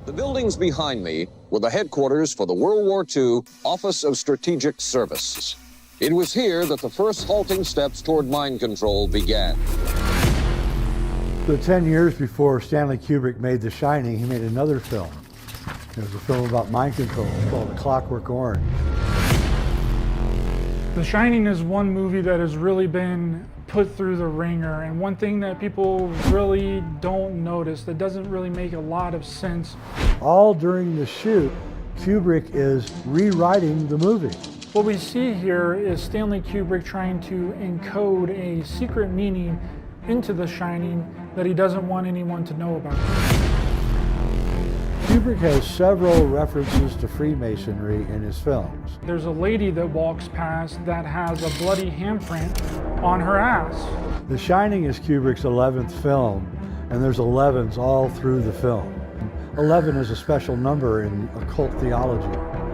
The buildings behind me were the headquarters for the World War II Office of Strategic Service. It was here that the first halting steps toward mind control began. So 10 years before Stanley Kubrick made The Shining, he made another film. It was a film about mind control. It's called ClockWork Orange. The Shining is one movie that has really been put through the ringer, and one thing that people really don't notice, that doesn't really make a lot of sense. All during the shoot, Kubrick is rewriting the movie. What we see here is Stanley Kubrick trying to encode a secret meaning into The Shining that he doesn't want anyone to know about. Kubrick has several references to Freemasonry in his films. There's a lady that walks past that has a bloody handprint on her ass. The Shining is Kubrick's 11th film, and there's 11s all through the film. 11 is a special number in occult theology.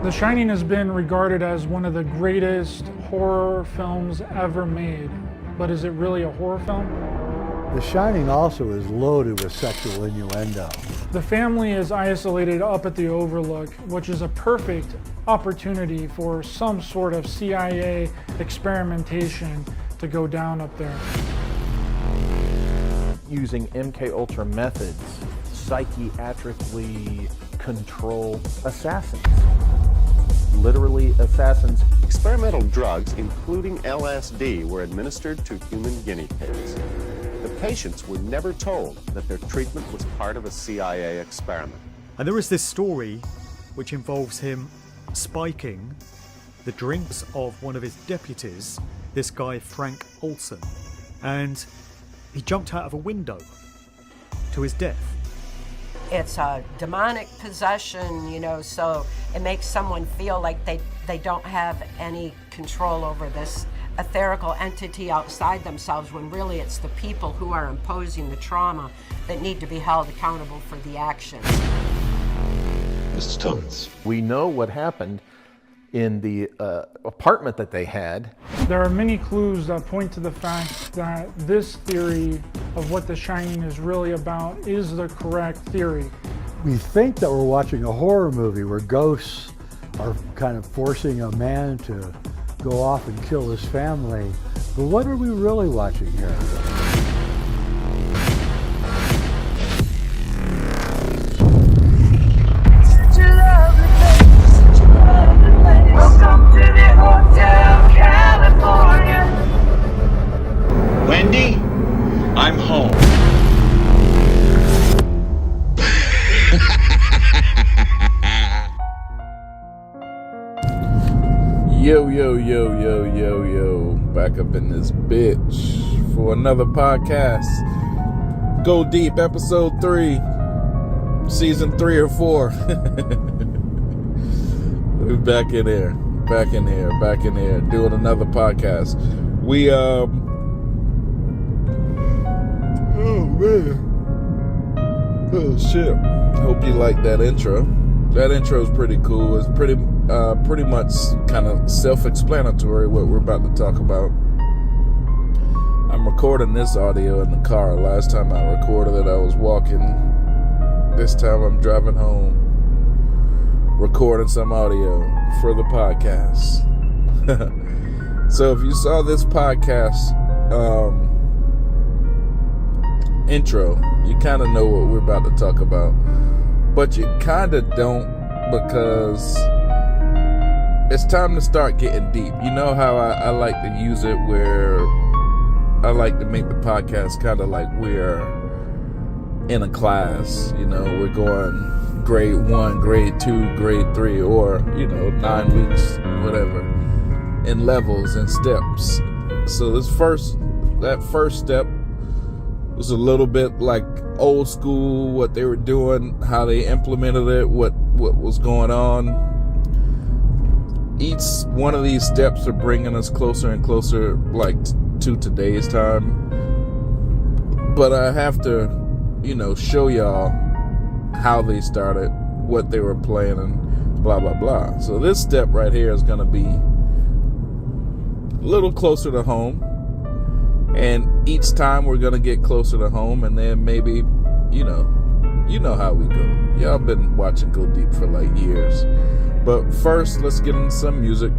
The Shining has been regarded as one of the greatest horror films ever made. But is it really a horror film? The Shining also is loaded with sexual innuendo. The family is isolated up at the Overlook, which is a perfect opportunity for some sort of C.I.A. experimentation to go down up there. Using MK-Ultra methods, psychiatrically control assassins. Literally assassins. Experimental drugs, including LSD, were administered to human guinea pigs. The patients were never told that their treatment was part of a C.I.A. experiment. And there is this story which involves him spiking the drinks of one of his deputies, this guy Frank Olson, and he jumped out of a window to his death. It's a demonic possession, so it makes someone feel like they don't have any control over this etherical entity outside themselves, when really it's the people who are imposing the trauma that need to be held accountable for the actions. Mr. Thomas. We know what happened in the apartment that they had. There are many clues that point to the fact that this theory of what The Shining is really about is the correct theory. We think that we're watching a horror movie where ghosts are kind of forcing a man to go off and kill his family. But what are we really watching here? Welcome to the Hotel California. Wendy, I'm home. Yo, yo, yo, yo, yo, yo. Back up in this bitch for another podcast. Go Deep, episode 3, season 3 or 4. We're back in here, doing another podcast. We, oh man. Oh shit. Hope you like that intro. That intro is pretty cool. It's pretty much kind of self-explanatory what we're about to talk about. I'm recording this audio in the car. Last time I recorded it, I was walking. This time I'm driving home, recording some audio for the podcast. So if you saw this podcast intro, you kind of know what we're about to talk about. But you kind of don't, because it's time to start getting deep. You know how I like to use it, where I like to make the podcast kind of like we're in a class. We're going grade 1, grade 2, grade 3, or 9 weeks, whatever, in levels and steps. So that first step was a little bit like old school, what they were doing, how they implemented it, what was going on. Each one of these steps are bringing us closer and closer, like, to today's time. But I have to, show y'all how they started, what they were planning, blah, blah, blah. So this step right here is going to be a little closer to home. And each time we're going to get closer to home, and then maybe, You know how we go. Y'all been watching Go Deep for like years. But first, let's get into some music.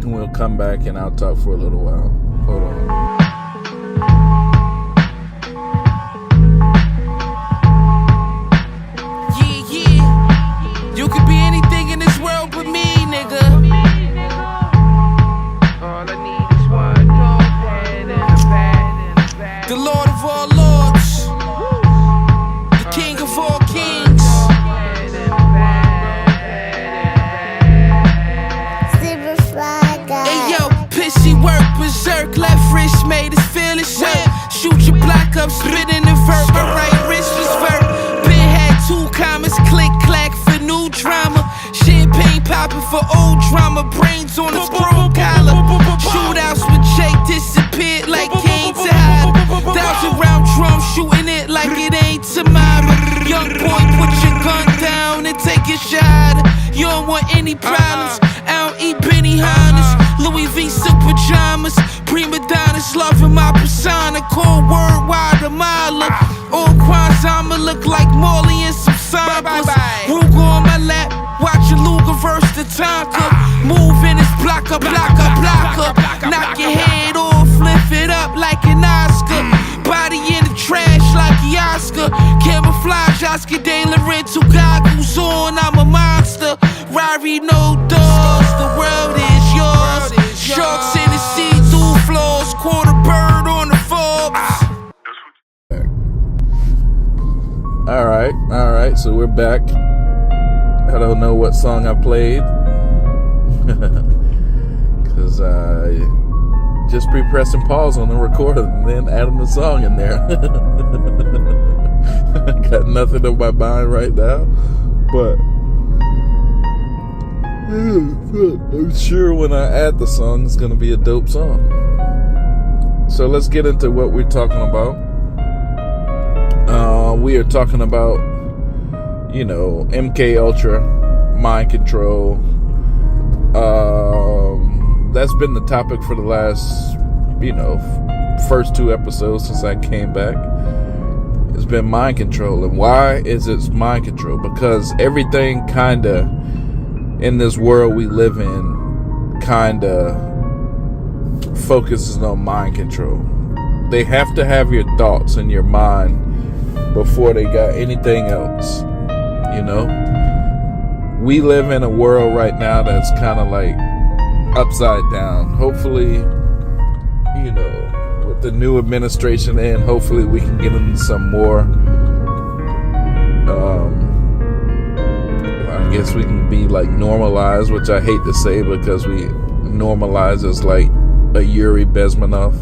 And we'll come back and I'll talk for a little while. Hold on. You could be anything in this world but me, nigga. All I need is one notepad and a pad. The Lord of all lords, the King of all kings. Hey yo, pissy work berserk, left wrist made us feel it hurt. Shoot your block up, spit in the verb, my right wrist was vert. Been had 2 commas, click clack for new drama. Champagne popping for old drama, brains on a sprung collar. Shootouts with Jake disappeared like Kane to hide. 1,000 round drum shooting it like it ain't tomorrow. Young boy, put your gun down and take a shot. You don't want any problems. I don't eat Benihana's, Louis V silk pajamas. Prima donnas loving my persona. Cold word, Guatemala. On Kwanzaa, I'ma look like Morley and some sambas. Ruger on my lap, watch a Luger verse the Tonka. Move in this blocker, blocker, blocker. Knock your head off, lift it up like an Oscar. Body in the trash like a Oscar. Camouflage, Oscar De La Renta goggles on, I'm a monster. Rari, no doors, the world is yours. Sharks in the see-through floors, quarter bird on the Forbes. All right, so we're back. I don't know what song I played. Because I just pre-pressing pause on the recorder and then adding the song in there. Got nothing on my mind right now. But I'm sure when I add the song, it's going to be a dope song. So let's get into what we're talking about. We are talking about, you know, MK Ultra, mind control. That's been the topic for the last, you know, first 2 episodes since I came back. It's been mind control. And why is it mind control? Because everything kind of in this world we live in kind of focuses on mind control. They have to have your thoughts in your mind before they got anything else. You know, we live in a world right now that's kind of like upside down. Hopefully, you know, with the new administration in, hopefully we can get into some more I guess we can be like normalized, which I hate to say because we normalize as like a Yuri Bezmenov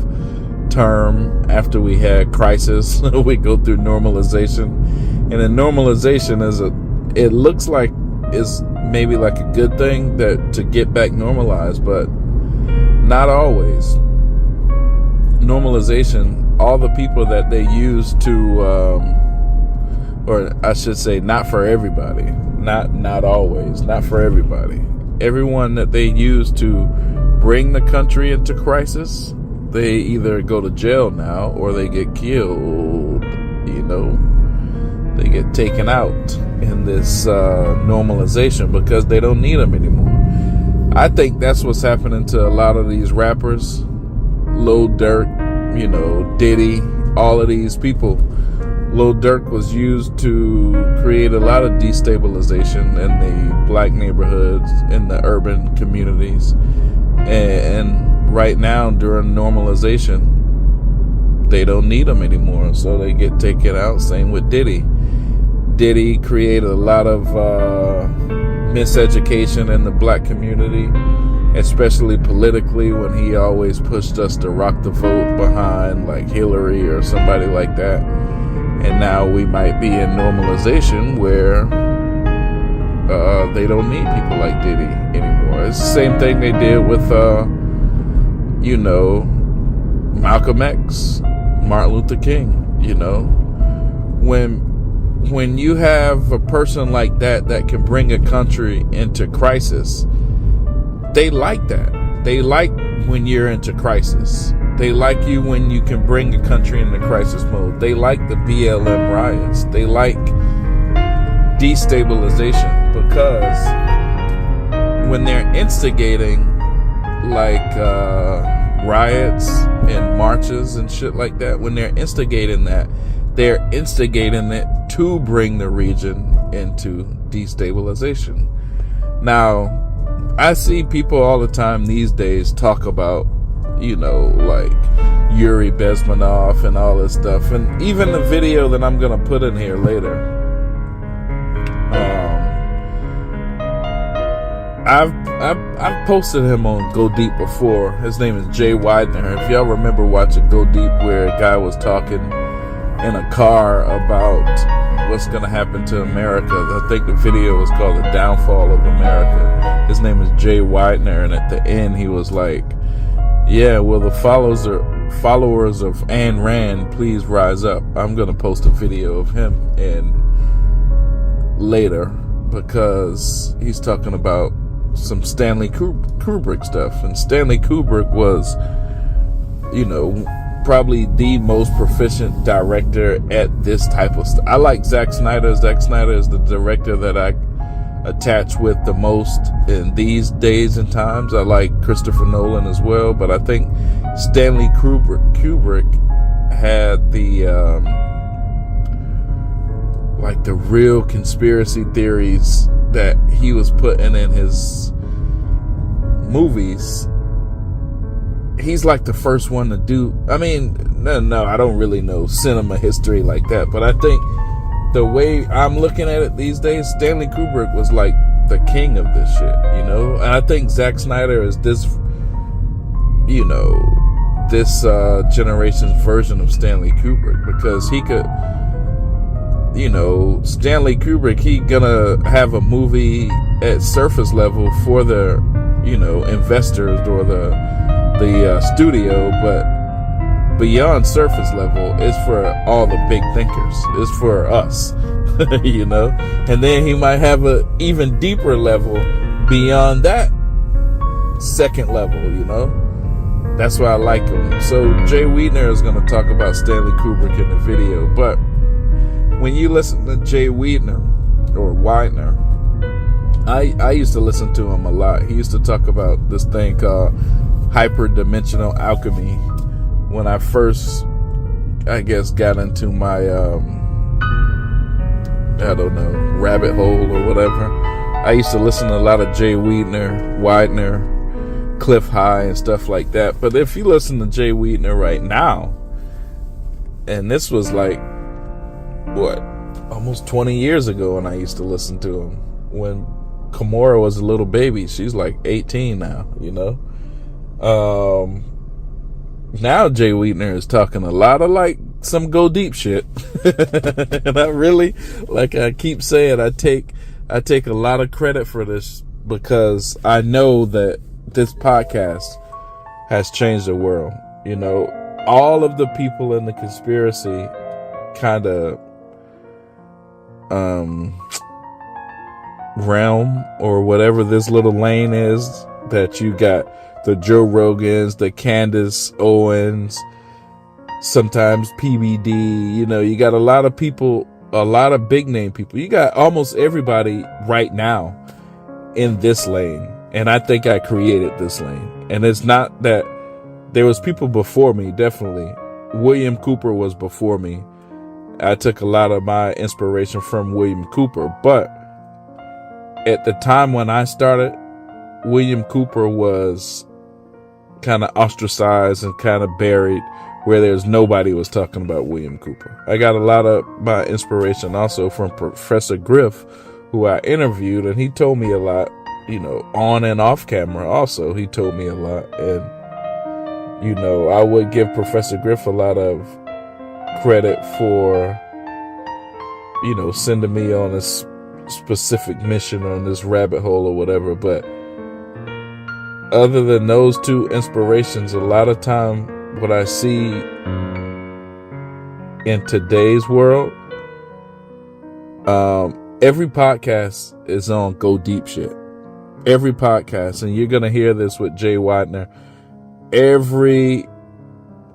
term. After we had crisis, we go through normalization, and a normalization it looks like is maybe like a good thing that to get back normalized, but not always. Normalization, all the people that they use to or I should say not for everybody, not always, not for everybody. Everyone that they use to bring the country into crisis, they either go to jail now or they get killed. You know, they get taken out in this normalization because they don't need them anymore. I think that's what's happening to a lot of these rappers, Lil Durk, you know, Diddy, all of these people. Lil Durk was used to create a lot of destabilization in the black neighborhoods, in the urban communities. And right now, during normalization, they don't need them anymore, so they get taken out. Same with Diddy. Diddy created a lot of miseducation in the black community, especially politically, when he always pushed us to rock the vote behind like Hillary or somebody like that. And now we might be in normalization where they don't need people like Diddy anymore. It's the same thing they did with, you know, Malcolm X, Martin Luther King. You know, when you have a person like that can bring a country into crisis, they like that. They like when you're into crisis. They like you when you can bring a country into crisis mode. They like the BLM riots. They like destabilization, because when they're instigating like riots and marches and shit like that, when they're instigating that, they're instigating it to bring the region into destabilization. Now, I see people all the time these days talk about, like Yuri Bezmenov and all this stuff, and even the video that I'm gonna put in here later. I've posted him on Go Deep before. His name is Jay Weidner. If y'all remember watching Go Deep, where a guy was talking in a car about what's gonna happen to America. I think the video was called The Downfall of America. His name is Jay Weidner, and at the end he was like, yeah, well, the followers of Ayn Rand, please rise up. I'm going to post a video of him later, because he's talking about some Stanley Kubrick stuff. And Stanley Kubrick was, probably the most proficient director at this type of stuff. I like Zack Snyder. Zack Snyder is the director that I attach with the most in these days and times. I like Christopher Nolan as well, but I think Stanley Kubrick had the the real conspiracy theories that he was putting in his movies. He's like the first one to do. I mean, no, I don't really know cinema history like that, but I think the way I'm looking at it these days, Stanley Kubrick was like the king of this shit, And I think Zack Snyder is this generation's version of Stanley Kubrick, because he could, Stanley Kubrick, he gonna have a movie at surface level for the, investors or the studio, but beyond surface level, it's for all the big thinkers. It's for us, And then he might have a even deeper level beyond that second level, That's why I like him. So Jay Weidner is going to talk about Stanley Kubrick in the video, but when you listen to Jay Weidner, I used to listen to him a lot. He used to talk about this thing called hyperdimensional alchemy. When I first, got into my, rabbit hole or whatever, I used to listen to a lot of Jay Weidner, Cliff High and stuff like that. But if you listen to Jay Weidner right now, and this was like, almost 20 years ago when I used to listen to him, when Kimura was a little baby. She's like 18 now, Now Jay Weidner is talking a lot of some Go Deep shit. And I really, I keep saying, I take a lot of credit for this, because I know that this podcast has changed the world. All of the people in the conspiracy kind of realm, or whatever this little lane is, that you got the Joe Rogans, the Candace Owens, sometimes PBD, you got a lot of people, a lot of big name people. You got almost everybody right now in this lane. And I think I created this lane. And it's not that there was people before me, definitely. William Cooper was before me. I took a lot of my inspiration from William Cooper, but at the time when I started, William Cooper was kind of ostracized and kind of buried, where there's nobody was talking about William Cooper. I got a lot of my inspiration also from Professor Griff, who I interviewed, and he told me a lot, on and off camera also. He told me a lot, and, I would give Professor Griff a lot of credit for, sending me on this specific mission, on this rabbit hole or whatever. But other than those two inspirations, a lot of time what I see in today's world, every podcast is on Go Deep shit. Every podcast, and you're gonna hear this with Jay Weidner. Every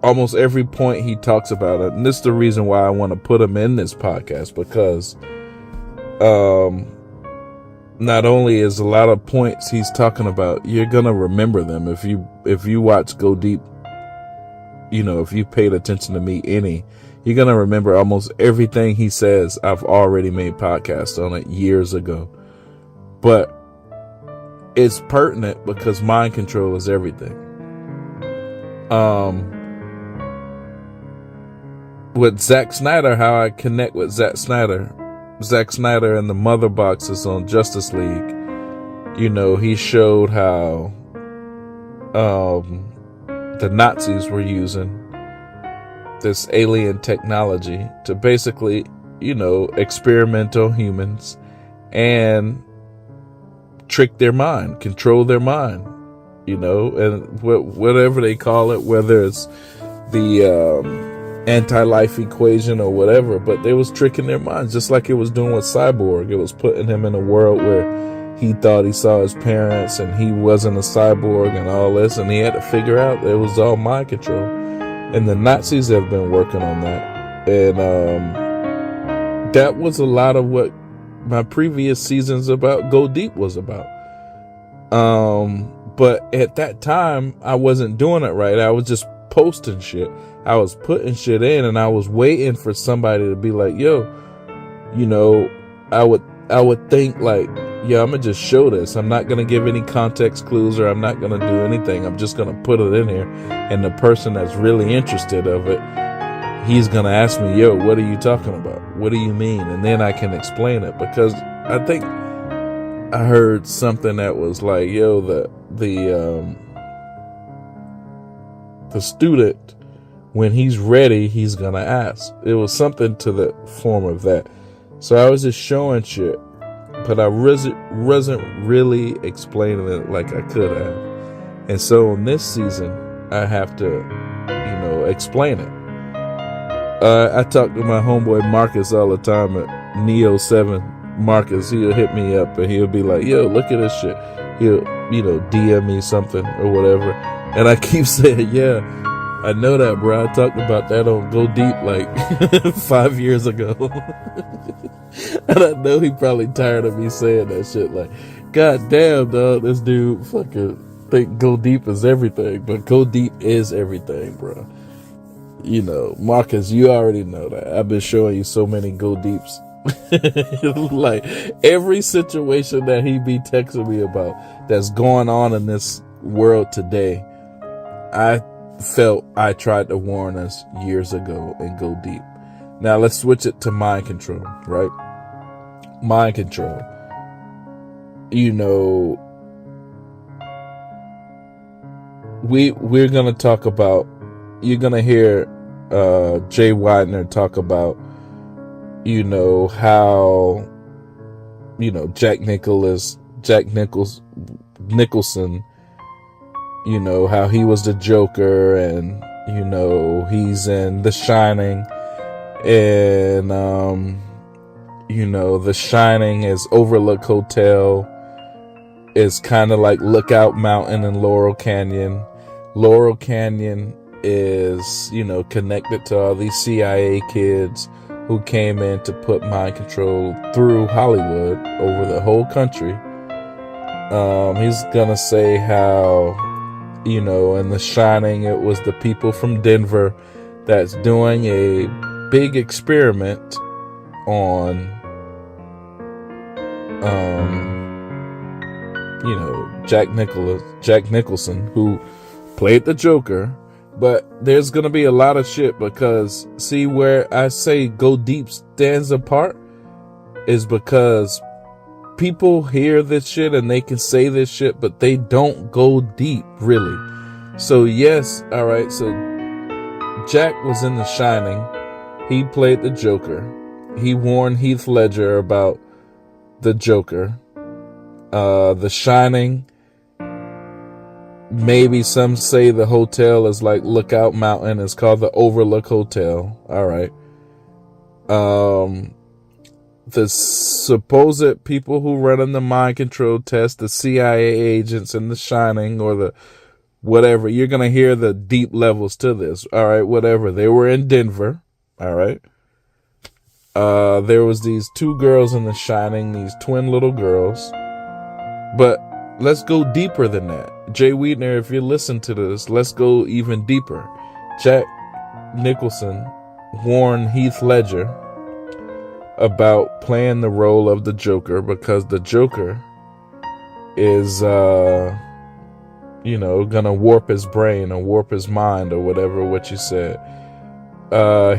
almost every point he talks about it, and this is the reason why I want to put him in this podcast, because not only is a lot of points he's talking about, you're gonna remember them if you watch Go Deep. If you paid attention to me you're gonna remember almost everything he says. I've already made podcasts on it years ago, but it's pertinent because mind control is everything. With Zack Snyder, how I connect with Zack Snyder and the mother boxes on Justice League, he showed how the Nazis were using this alien technology to basically, experiment on humans and trick their mind, control their mind, and whatever they call it, whether it's the anti-life equation or whatever, but they was tricking their minds, just like it was doing with Cyborg. It was putting him in a world where he thought he saw his parents and he wasn't a cyborg and all this, and he had to figure out it was all mind control. And the Nazis have been working on that, and that was a lot of what my previous seasons about Go Deep was about. But at that time I wasn't doing it right. I was just posting shit. I was putting shit in, and I was waiting for somebody to be like, yo, I would think like, yeah, I'm gonna just show this. I'm not gonna give any context clues, or I'm not gonna do anything. I'm just gonna put it in here, and the person that's really interested of it, he's gonna ask me, yo, what are you talking about? What do you mean? And then I can explain it, because I think I heard something that was like, yo, the student, when he's ready, he's gonna ask. It was something to the form of that. So I was just showing shit, but I wasn't really explaining it like I could have. And so in this season, I have to, explain it. I talk to my homeboy Marcus all the time at Neo7. Marcus, he'll hit me up and he'll be like, yo, look at this shit. He'll, DM me something or whatever. And I keep saying, yeah, I know that, bro. I talked about that on Go Deep like 5 years ago. And I know he probably tired of me saying that shit. Like, god damn, dog, this dude fucking think Go Deep is everything. But Go Deep is everything, bro. Marcus, you already know that. I've been showing you so many Go Deeps. Like, every situation that he be texting me about that's going on in this world today, I felt I tried to warn us years ago and Go Deep. Now let's switch it to mind control, right? Mind control. We're gonna talk about, you're gonna hear Jay Weidner talk about, how, Jack Nicholson, how he was the Joker, and, he's in The Shining, and, The Shining is Overlook Hotel, is kind of like Lookout Mountain and Laurel Canyon. Laurel Canyon is, connected to all these C.I.A. kids who came in to put mind control through Hollywood over the whole country. He's gonna say how, in The Shining, it was the people from Denver that's doing a big experiment on, Jack Nicholson, who played the Joker. But there's going to be a lot of shit, because see, where I say Go Deep stands apart is because people hear this shit and they can say this shit, but they don't go deep, really. So yes, all right, so Jack was in The Shining. He played the Joker. He warned Heath Ledger about the Joker. The Shining, maybe some say the hotel is like Lookout Mountain. It's called the Overlook Hotel. All right. The supposed people who run in the mind control test, the CIA agents in The Shining, or the whatever. You're going to hear the deep levels to this. All right, whatever. They were in Denver. All right. There was these two girls in The Shining, these twin little girls. But let's go deeper than that. Jay Weidner, if you listen to this, let's go even deeper. Jack Nicholson warned Heath Ledger about playing the role of the Joker because the Joker is, gonna warp his brain or warp his mind or whatever, what you said.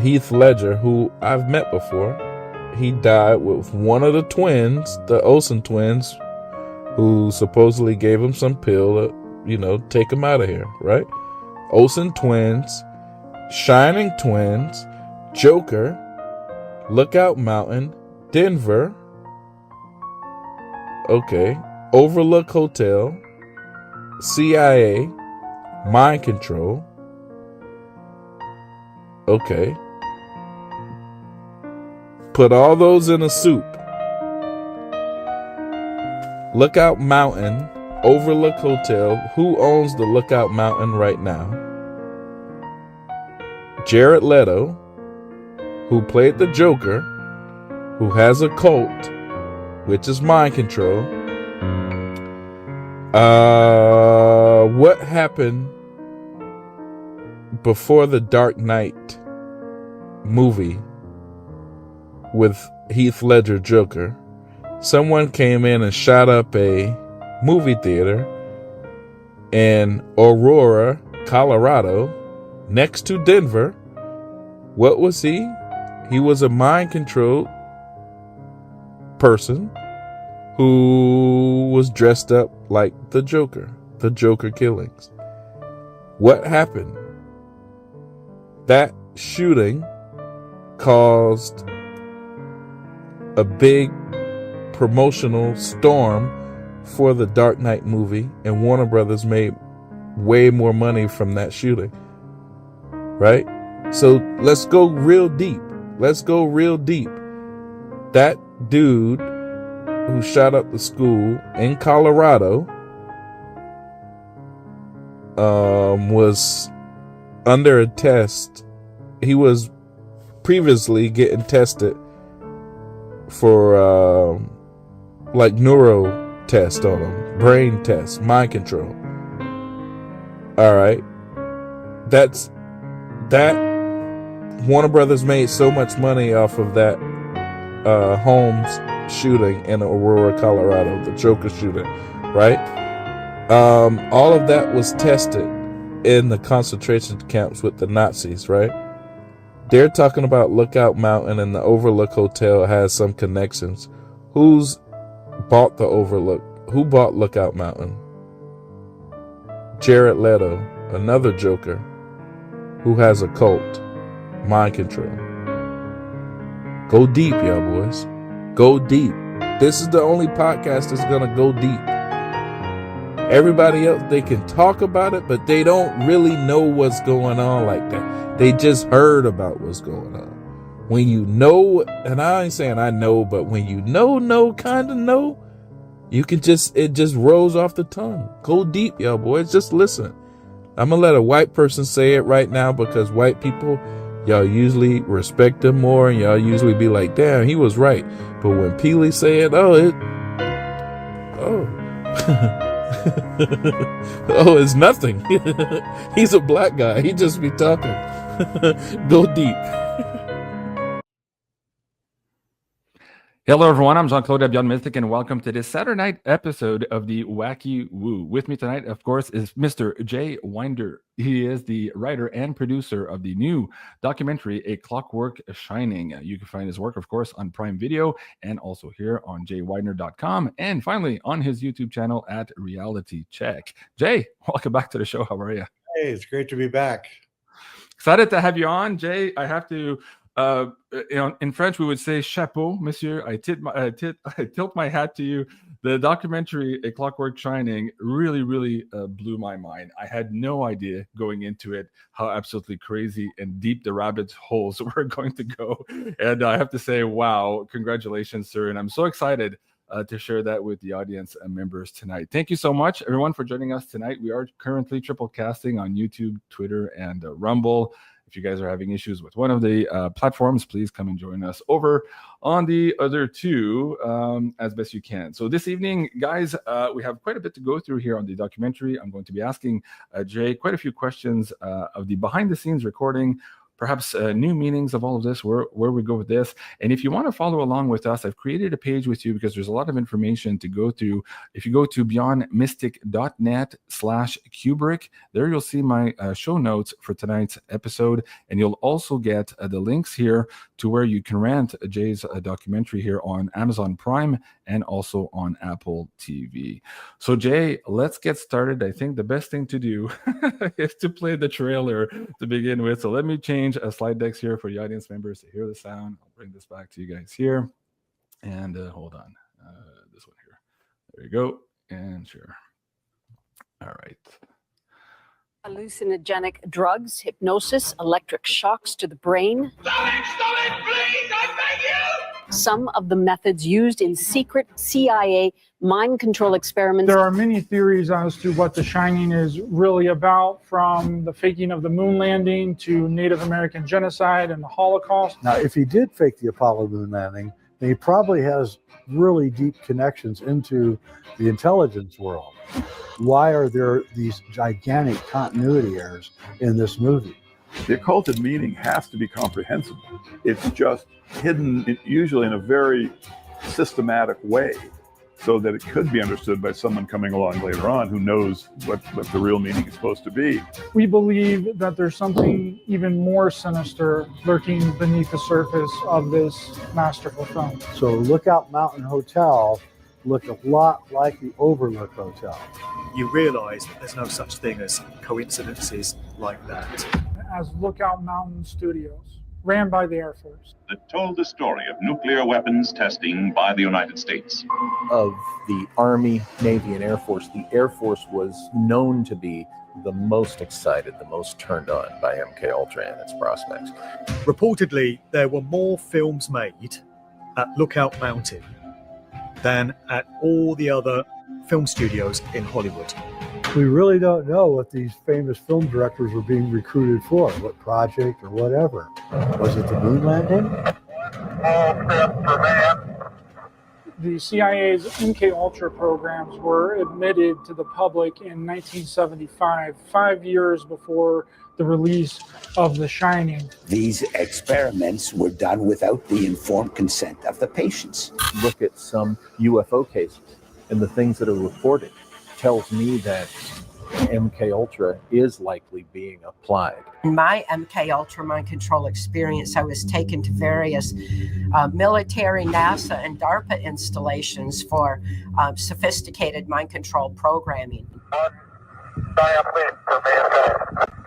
Heath Ledger, who I've met before, he died with one of the twins, the Olsen twins, who supposedly gave him some pill to, take him out of here, right? Olsen twins, Shining twins, Joker, Lookout Mountain, Denver, okay, Overlook Hotel, C.I.A, Mind Control, okay. Put all those in a soup. Lookout Mountain, Overlook Hotel. Who owns the Lookout Mountain right now? Jared Leto, who played the Joker, who has a cult, which is mind control. What happened before the Dark Knight movie with Heath Ledger Joker? Someone came in and shot up a movie theater in Aurora, Colorado, next to Denver. What was he? He was a mind-controlled person who was dressed up like the Joker killings. What happened? That shooting caused a big promotional storm for the Dark Knight movie, and Warner Brothers made way more money from that shooting, right? So let's go real deep. That dude who shot up the school in Colorado was under a test. He was previously getting tested for neuro test on him, brain test, mind control. All right, that Warner Brothers made so much money off of that Holmes shooting in Aurora, Colorado, the Joker shooting, right? All of that was tested in the concentration camps with the Nazis, right? They're talking about Lookout Mountain, and the Overlook Hotel has some connections. Who's bought the Overlook? Who bought Lookout Mountain? Jared Leto, another Joker, who has a cult, mind control. Go deep, y'all boys. Go deep. This is the only podcast that's gonna go deep. Everybody else, they can talk about it, but they don't really know what's going on like that. They just heard about what's going on. When you know, and I ain't saying I know, but when you kind of know, you can it just rolls off the tongue. Go deep, y'all boys. Just listen. I'm going to let a white person say it right now, because white people, y'all usually respect them more, and y'all usually be like, damn, he was right. But when Peely say it, oh, it's nothing. He's a black guy. He just be talking. Go deep. Hello, everyone. I'm Jean-Claude Beyond Mystic, and welcome to this Saturday night episode of the Wacky Woo. With me tonight, of course, is Mr. Jay Weidner. He is the writer and producer of the new documentary, A ClockWork Shining. You can find his work, of course, on Prime Video and also here on jayweidner.com, and finally on his YouTube channel at Reality Check. Jay, welcome back to the show. How are you? Hey, it's great to be back. Excited to have you on, Jay. I have to... in French, we would say chapeau, monsieur. I tilt my hat to you. The documentary, A ClockWork Shining, really blew my mind. I had no idea going into it how absolutely crazy and deep the rabbit holes were going to go. And I have to say, wow, congratulations, sir. And I'm so excited to share that with the audience members tonight. Thank you so much, everyone, for joining us tonight. We are currently triple casting on YouTube, Twitter, and Rumble. If you guys are having issues with one of the platforms, please come and join us over on the other two as best you can. So this evening, guys, we have quite a bit to go through here on the documentary. I'm going to be asking Jay quite a few questions of the behind-the-scenes recording, perhaps new meanings of all of this, where we go with this. And if you want to follow along with us, I've created a page with you because there's a lot of information to go through. If you go to beyondmystic.net/Kubrick, there you'll see my show notes for tonight's episode. And you'll also get the links here to where you can rent Jay's documentary here on Amazon Prime and also on Apple TV. So Jay, let's get started. I think the best thing to do is to play the trailer to begin with. So let me change slide decks here for the audience members to hear the sound. I'll bring this back to you guys here. And hold on, this one here. There you go. And share. All right. Hallucinogenic drugs, hypnosis, electric shocks to the brain. Stop it, please, I beg you! Some of the methods used in secret CIA mind control experiments. There are many theories as to what The Shining is really about, from the faking of the moon landing to Native American genocide and the Holocaust. Now, if he did fake the Apollo moon landing, then he probably has really deep connections into the intelligence world. Why are there these gigantic continuity errors in this movie? The occulted meaning has to be comprehensible. It's just hidden, usually in a very systematic way, so that it could be understood by someone coming along later on who knows what the real meaning is supposed to be. We believe that there's something even more sinister lurking beneath the surface of this masterful film. So Lookout Mountain Hotel looked a lot like the Overlook Hotel. You realize that there's no such thing as coincidences like that. As Lookout Mountain Studios, ran by the Air Force. That told the story of nuclear weapons testing by the United States. Of the Army, Navy, and Air Force, the Air Force was known to be the most excited, the most turned on by MK Ultra and its prospects. Reportedly, there were more films made at Lookout Mountain than at all the other film studios in Hollywood. We really don't know what these famous film directors were being recruited for, what project or whatever. Was it the moon landing? The CIA's MK Ultra programs were admitted to the public in 1975, 5 years before the release of The Shining. These experiments were done without the informed consent of the patients. Look at some UFO cases and the things that are reported. Tells me that MK Ultra is likely being applied. In my MK Ultra mind control experience, I was taken to various military, NASA, and DARPA installations for sophisticated mind control programming.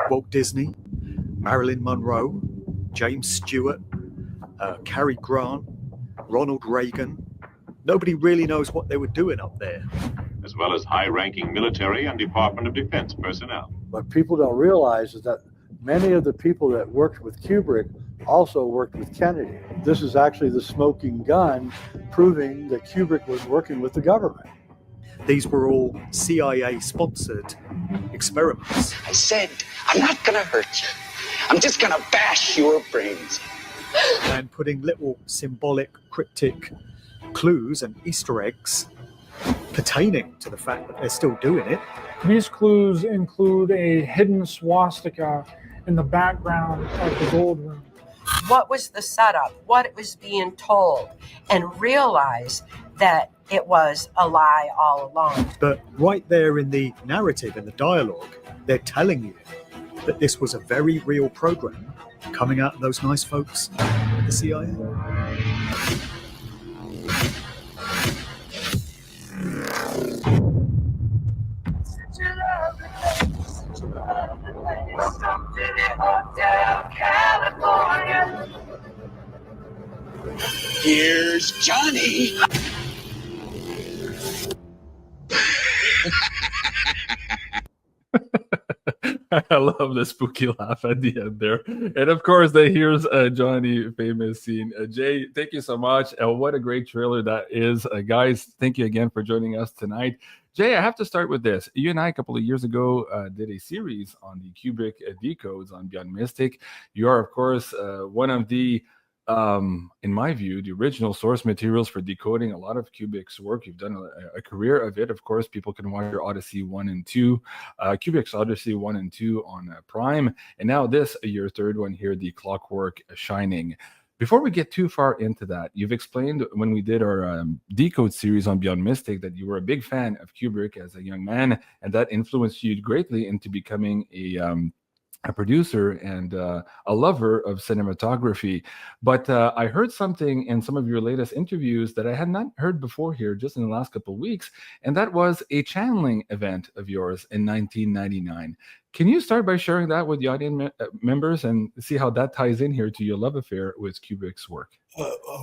Walt Disney, Marilyn Monroe, James Stewart, Cary Grant, Ronald Reagan. Nobody really knows what they were doing up there. As well as high-ranking military and Department of Defense personnel. What people don't realize is that many of the people that worked with Kubrick also worked with Kennedy. This is actually the smoking gun proving that Kubrick was working with the government. These were all CIA-sponsored experiments. I said, I'm not going to hurt you. I'm just going to bash your brains. And putting little symbolic, cryptic clues and Easter eggs pertaining to the fact that they're still doing it. These clues include a hidden swastika in the background of the gold room. What was the setup, what it was being told, and realize that it was a lie all along. But right there in the narrative, in the dialogue, they're telling you that this was a very real program coming out of those nice folks at the CIA. Hotel California. Here's Johnny. I love the spooky laugh at the end there. And of course, here's Johnny famous scene. Jay, thank you so much. What a great trailer that is. Guys, thank you again for joining us tonight. Jay, I have to start with this. You and I, a couple of years ago, did a series on the Kubrick decodes on Beyond Mystic. You are, of course, one of the in my view, the original source materials for decoding a lot of Kubrick's work. You've done a career of it. Of course, people can watch your Odyssey 1 and 2, Kubrick's Odyssey 1 and 2 on Prime. And now this, your third one here, the ClockWork Shining. Before we get too far into that, you've explained when we did our Decode series on Beyond Mystic that you were a big fan of Kubrick as a young man, and that influenced you greatly into becoming a producer and a lover of cinematography. But I heard something in some of your latest interviews that I had not heard before here just in the last couple of weeks, and that was a channeling event of yours in 1999. Can you start by sharing that with the audience members and see how that ties in here to your love affair with Kubrick's work?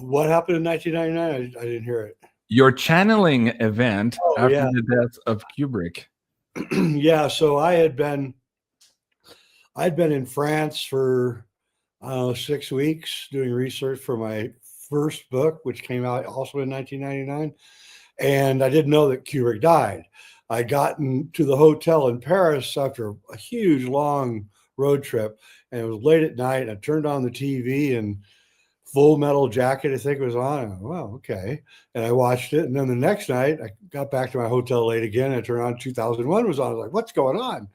What happened in 1999? I didn't hear it. Your channeling event after the death of Kubrick. Yeah, so I'd been in France for, I don't know, 6 weeks doing research for my first book, which came out also in 1999. And I didn't know that Kubrick died. I gotten to the hotel in Paris after a huge, long road trip, and it was late at night. I turned on the TV, and Full Metal Jacket, I think, was on. And I went, well, okay. And I watched it. And then the next night, I got back to my hotel late again. I turned on 2001 was on. I was like, what's going on?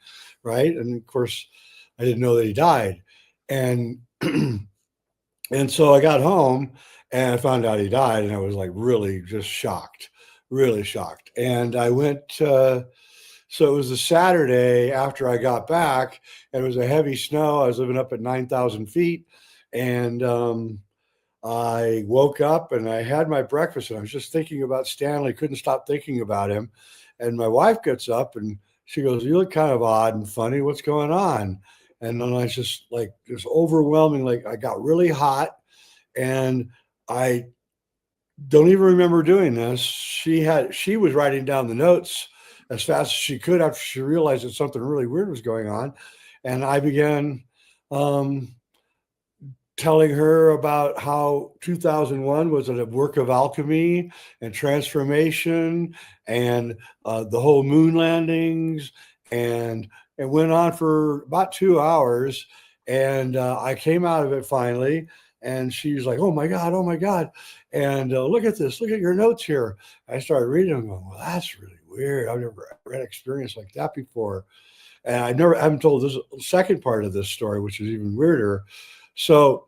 Right. And of course, I didn't know that he died. And so I got home and I found out he died, and I was like really just shocked, really shocked. And I went, so it was a Saturday after I got back, and it was a heavy snow. I was living up at 9,000 feet, and I woke up and I had my breakfast, and I was just thinking about Stanley, couldn't stop thinking about him. And my wife gets up and she goes, you look kind of odd and funny. What's going on? And then I just like, just overwhelming. Like I got really hot, and I don't even remember doing this. She was writing down the notes as fast as she could after she realized that something really weird was going on. And I began telling her about how 2001 was a work of alchemy and transformation, and the whole moon landings, and it went on for about 2 hours. And I came out of it finally, and she was like, oh my God. And look at this, look at your notes here. I started reading them, going, well, that's really weird. I've never had an experience like that before. And I haven't told this second part of this story, which is even weirder. So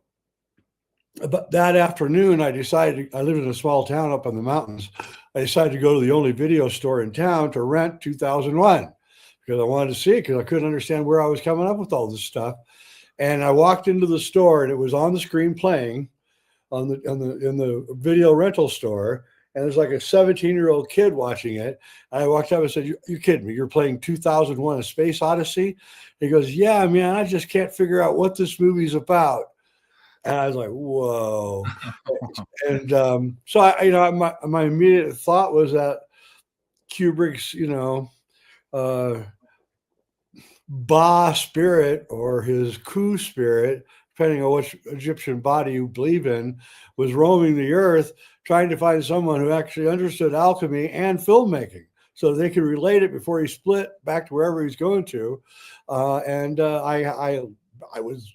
but that afternoon, I decided, I lived in a small town up in the mountains. I decided to go to the only video store in town to rent 2001 because I wanted to see it, because I couldn't understand where I was coming up with all this stuff. And I walked into the store, and it was on the screen playing in the video rental store. And there's like a 17-year-old kid watching it. And I walked up and said, you kidding me? You're playing 2001: A Space Odyssey? He goes, yeah, man, I just can't figure out what this movie's about. And I was like, whoa. And so my immediate thought was that Kubrick's, Ba spirit, or his Ku spirit, depending on which Egyptian body you believe in, was roaming the earth trying to find someone who actually understood alchemy and filmmaking so they could relate it before he split back to wherever he's going to. I was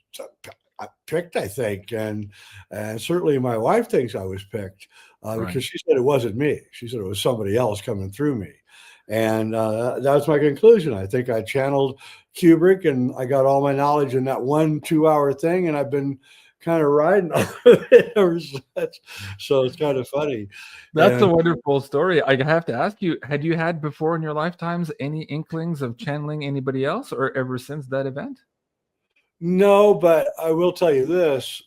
picked, I think, and certainly my wife thinks I was picked because she said it wasn't me. She said it was somebody else coming through me. And that's my conclusion. I think I channeled Kubrick, and I got all my knowledge in that 1-2 hour thing, and I've been kind of riding on it ever since. So it's kind of funny. That's a wonderful story. I have to ask you, had you had before in your lifetimes any inklings of channeling anybody else, or ever since that event? No, but I will tell you this.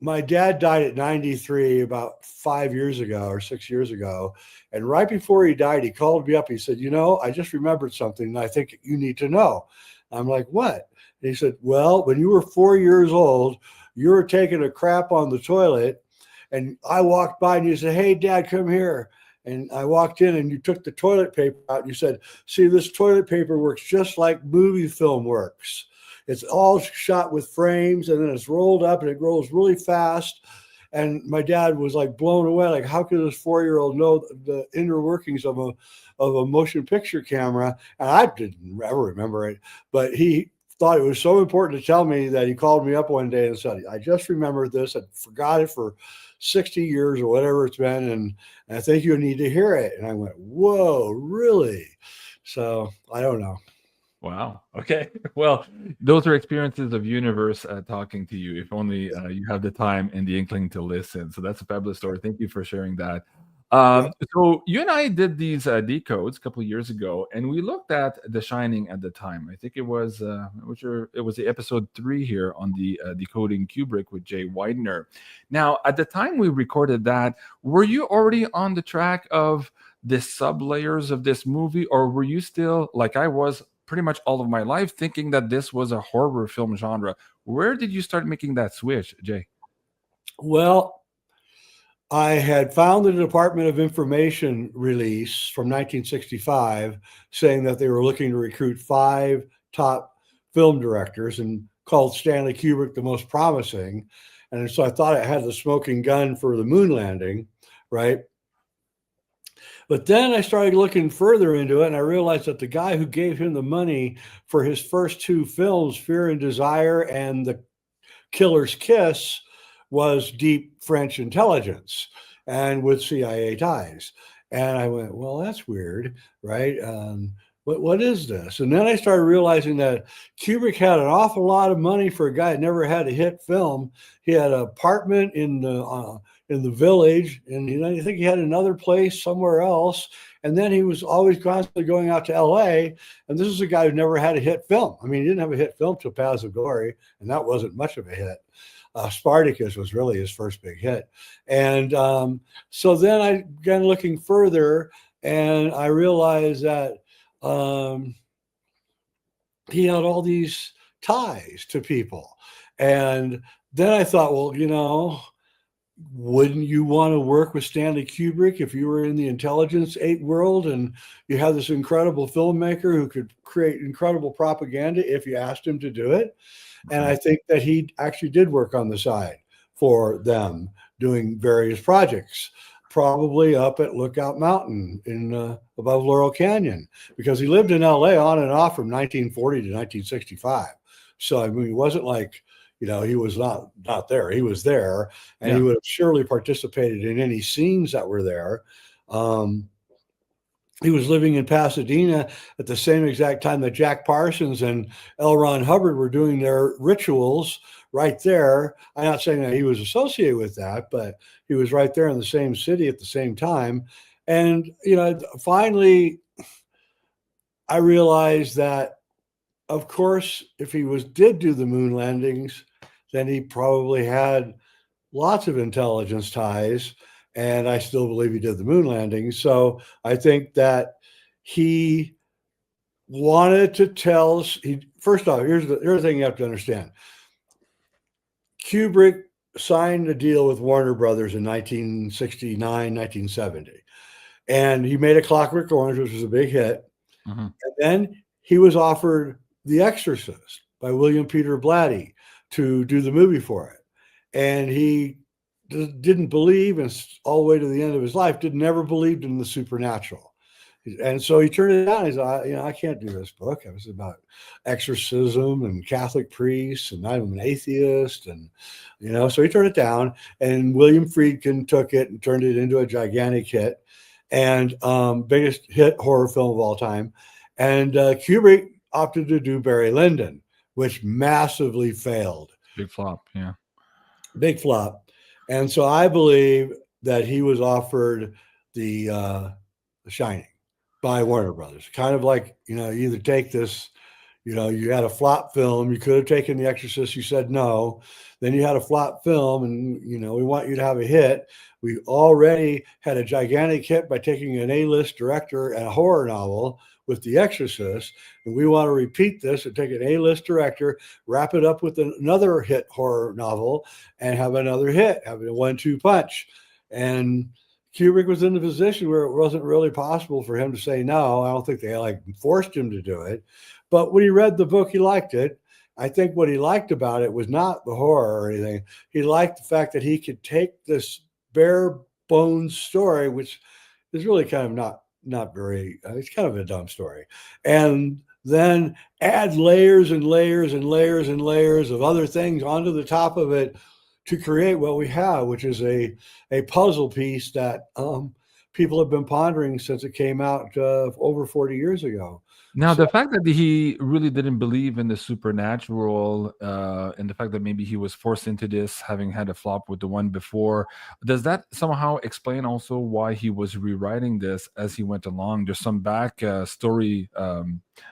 My dad died at 93 about 5 years ago or 6 years ago. And right before he died, he called me up. He said, I just remembered something and I think you need to know. I'm like, what? And he said, well, when you were 4 years old, you were taking a crap on the toilet, and I walked by and you said, hey, Dad, come here. And I walked in and you took the toilet paper out and you said, see, this toilet paper works just like movie film works. It's all shot with frames and then it's rolled up and it rolls really fast. And my dad was like blown away. Like, how could this 4-year-old know the inner workings of a motion picture camera? And I didn't ever remember it, but he thought it was so important to tell me that he called me up one day and said, I just remembered this. I forgot it for 60 years or whatever it's been. And I think you need to hear it. And I went, whoa, really? So I don't know. Wow. Okay. Well, those are experiences of universe talking to you. If only you have the time and the inkling to listen. So that's a fabulous story. Thank you for sharing that. So you and I did these decodes a couple of years ago, and we looked at The Shining at the time. I think it was the episode 3 here on the Decoding Kubrick with Jay Weidner. Now, at the time we recorded that, were you already on the track of the sub layers of this movie, or were you still, like I was pretty much all of my life, thinking that this was a horror film genre? Where did you start making that switch, Jay? Well, I had found the Department of Information release from 1965 saying that they were looking to recruit 5 top film directors and called Stanley Kubrick the most promising. And so I thought it had the smoking gun for the moon landing, right? But then I started looking further into it, and I realized that the guy who gave him the money for his first 2 films, Fear and Desire and The Killer's Kiss, was deep French intelligence and with CIA ties. And I went, well, that's weird, right? What is this? And then I started realizing that Kubrick had an awful lot of money for a guy that never had a hit film. He had an apartment in the village, and I think he had another place somewhere else. And then he was always constantly going out to LA. And this is a guy who never had a hit film. I mean, he didn't have a hit film till Paths of Glory, and that wasn't much of a hit. Spartacus was really his first big hit. And so then I began looking further, and I realized that he had all these ties to people. And then I thought, well, wouldn't you want to work with Stanley Kubrick if you were in the intelligence world and you have this incredible filmmaker who could create incredible propaganda if you asked him to do it? And I think that he actually did work on the side for them doing various projects, probably up at Lookout Mountain in above Laurel Canyon, because he lived in LA on and off from 1940 to 1965. So, I mean, it wasn't like, he was not there. He was there, and he would have surely participated in any scenes that were there. He was living in Pasadena at the same exact time that Jack Parsons and L. Ron Hubbard were doing their rituals right there. I'm not saying that he was associated with that, but he was right there in the same city at the same time. And, finally, I realized that, of course, if he did do the moon landings, then he probably had lots of intelligence ties. And I still believe he did the moon landing. So I think that he wanted to tell. First off, here's the thing you have to understand. Kubrick signed a deal with Warner Brothers in 1969, 1970. And he made A Clockwork Orange, which was a big hit. Mm-hmm. And then he was offered The Exorcist by William Peter Blatty to do the movie for it. And he didn't believe, and all the way to the end of his life, never believed in the supernatural. And so he turned it down. He said, I can't do this book. It was about exorcism and Catholic priests, and I'm an atheist. And, so he turned it down, and William Friedkin took it and turned it into a gigantic hit and biggest hit horror film of all time. And Kubrick opted to do Barry Lyndon, which massively failed. Big flop. Yeah. Big flop. And so I believe that he was offered the Shining by Warner Brothers. Kind of like, you either take this, you had a flop film, you could have taken The Exorcist, you said no. Then you had a flop film, and, we want you to have a hit. We already had a gigantic hit by taking an A-list director and a horror novel with The Exorcist, and we want to repeat this and take an A-list director, wrap it up with another hit horror novel, and have another hit, have a 1-2 punch. And Kubrick was in the position where it wasn't really possible for him to say no. I don't think they like forced him to do it. But when he read the book, he liked it. I think what he liked about it was not the horror or anything. He liked the fact that he could take this bare bones story, which is really kind of not very, it's kind of a dumb story, and then add layers and layers and layers and layers of other things onto the top of it to create what we have, which is a puzzle piece that people have been pondering since it came out over 40 years ago. Now, So, the fact that he really didn't believe in the supernatural, and the fact that maybe he was forced into this, having had a flop with the one before, does that somehow explain also why he was rewriting this as he went along? There's some back story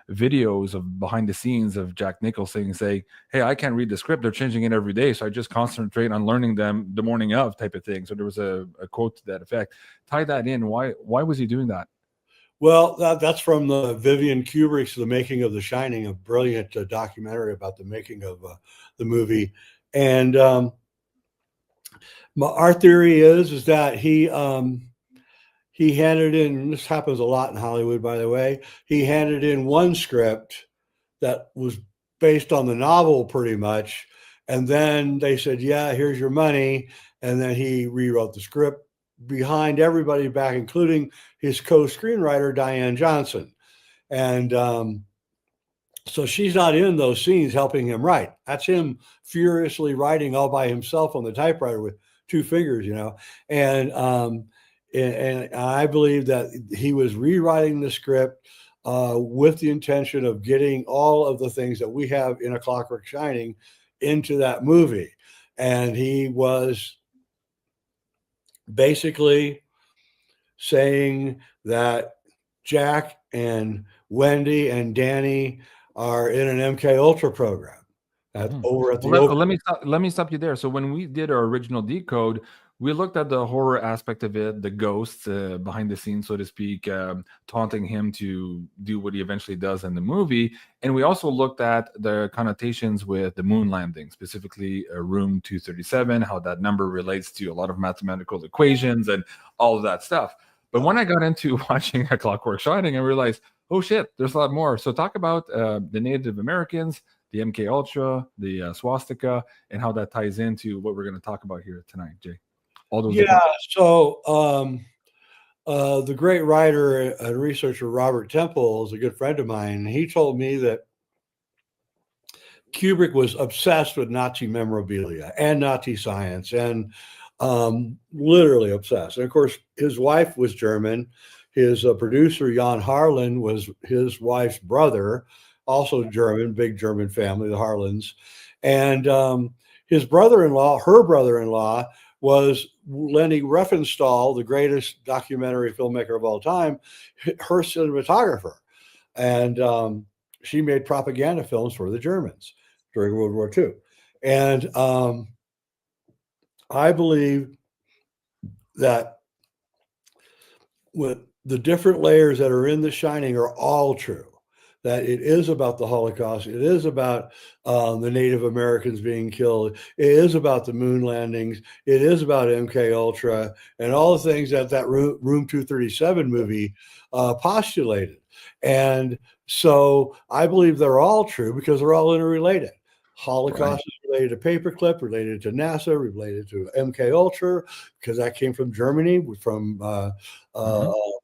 videos of behind the scenes of Jack Nicholson saying, "Hey, I can't read the script; they're changing it every day, so I just concentrate on learning them the morning of," type of thing. So there was a quote to that effect. Tie that in. Why was he doing that? well, that's from the Vivian Kubrick's The Making of The Shining, a brilliant documentary about the making of the movie. And our theory is that he handed in, this happens a lot in Hollywood, by the way, he handed in one script that was based on the novel pretty much. And then they said, yeah, here's your money. And then he rewrote the script behind everybody back, including his co-screenwriter, Diane Johnson. And so she's not in those scenes helping him write. That's him furiously writing all by himself on the typewriter with two fingers, you know. And I believe that he was rewriting the script with the intention of getting all of the things that we have in A Clockwork Shining into that movie. And he was basically saying that Jack and Wendy and Danny are in an MK Ultra program over at the let me stop you there. So when we did our original decode, we looked at the horror aspect of it, the ghosts behind the scenes, so to speak, taunting him to do what he eventually does in the movie. And we also looked at the connotations with the moon landing, specifically room 237, how that number relates to a lot of mathematical equations and all of that stuff. But when I got into watching A Clockwork Shining, I realized, oh shit, there's a lot more. So talk about the Native Americans, the MK Ultra, the swastika, and how that ties into what we're going to talk about here tonight, Jay. All those so the great writer and researcher Robert Temple is a good friend of mine. And he told me that Kubrick was obsessed with Nazi memorabilia and Nazi science, and literally obsessed. And of course, his wife was German. His producer, Jan Harlan, was his wife's brother, also German, big German family, the Harlans. And his brother-in-law, her brother-in-law, was Leni Riefenstahl, the greatest documentary filmmaker of all time, her cinematographer. And she made propaganda films for the Germans during World War II. And I believe that with the different layers that are in The Shining are all true. That it is about the Holocaust. It is about the Native Americans being killed. It is about the moon landings. It is about MK Ultra and all the things that Room 237 movie postulated. And so I believe they're all true because they're all interrelated. Holocaust is related to Paperclip, related to NASA, related to MK Ultra, because that came from Germany, from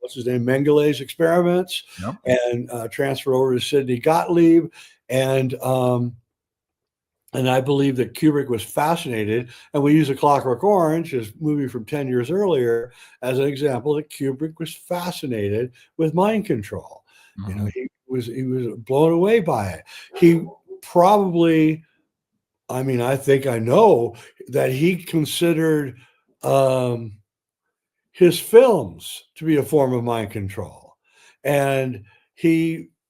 what's his name, Mengelé's experiments, and transferred over to Sidney Gottlieb. And I believe that Kubrick was fascinated, and we use A Clockwork Orange, his movie from 10 years earlier, as an example that Kubrick was fascinated with mind control. You know, he was blown away by it. He probably, I mean, I think I know that he considered his films to be a form of mind control. And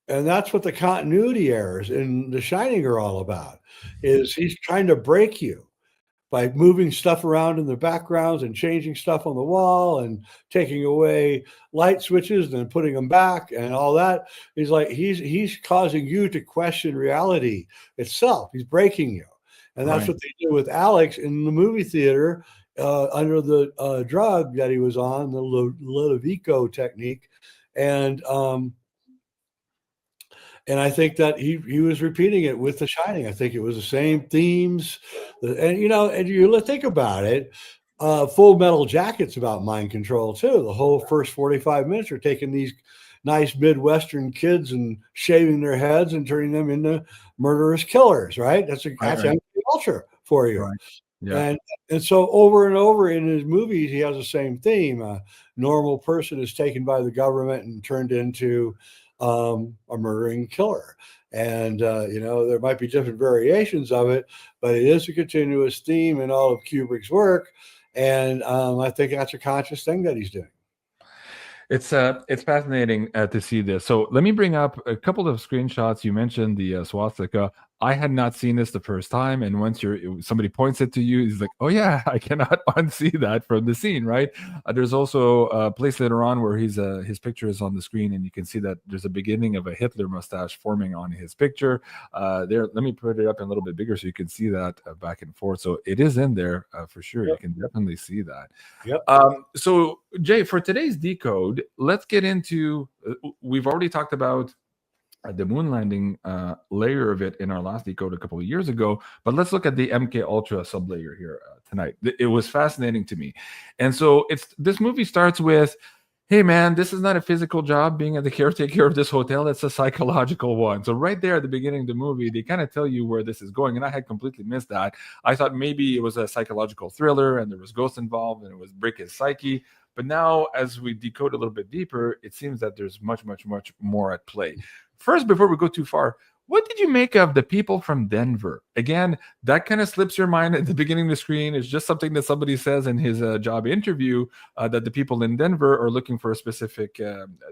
that's what the continuity errors in The Shining are all about, is he's trying to break you by moving stuff around in the backgrounds and changing stuff on the wall and taking away light switches and then putting them back and all that. He's like, he's causing you to question reality itself. He's breaking you. And that's what they do with Alex in the movie theater under the drug that he was on, the Ludovico technique, and I think that he was repeating it with The Shining. I think it was the same themes, and you think about it. Full Metal Jacket's about mind control too. The whole first 45 minutes are taking these nice Midwestern kids and shaving their heads and turning them into murderous killers, right? That's MK Ultra for you. Right. Yeah. And so over and over in his movies, he has the same theme. A normal person is taken by the government and turned into a murdering killer. And, there might be different variations of it, but it is a continuous theme in all of Kubrick's work. And I think that's a conscious thing that he's doing. It's fascinating to see this. So let me bring up a couple of screenshots. You mentioned the swastika. I had not seen this the first time, and once somebody points it to you, he's like, "Oh yeah, I cannot unsee that from the scene." Right? There's also a place later on where his picture is on the screen, and you can see that there's a beginning of a Hitler mustache forming on his picture. There, let me put it up a little bit bigger so you can see that back and forth. So it is in there for sure. Yep. You can definitely see that. Yep. So Jay, for today's decode, let's get into. We've already talked about the moon landing layer of it in our last decode a couple of years ago, but let's look at the MK Ultra sublayer here tonight. It was fascinating to me, and so this movie starts with, "Hey man, this is not a physical job being the caretaker of this hotel. It's a psychological one." So right there at the beginning of the movie, they kind of tell you where this is going, and I had completely missed that. I thought maybe it was a psychological thriller and there was ghosts involved and it was break his psyche. But now, as we decode a little bit deeper, it seems that there's much, much, much more at play. First, before we go too far, what did you make of the people from Denver? Again, that kind of slips your mind at the beginning of the screen. It's just something that somebody says in his job interview, that the people in Denver are looking for a specific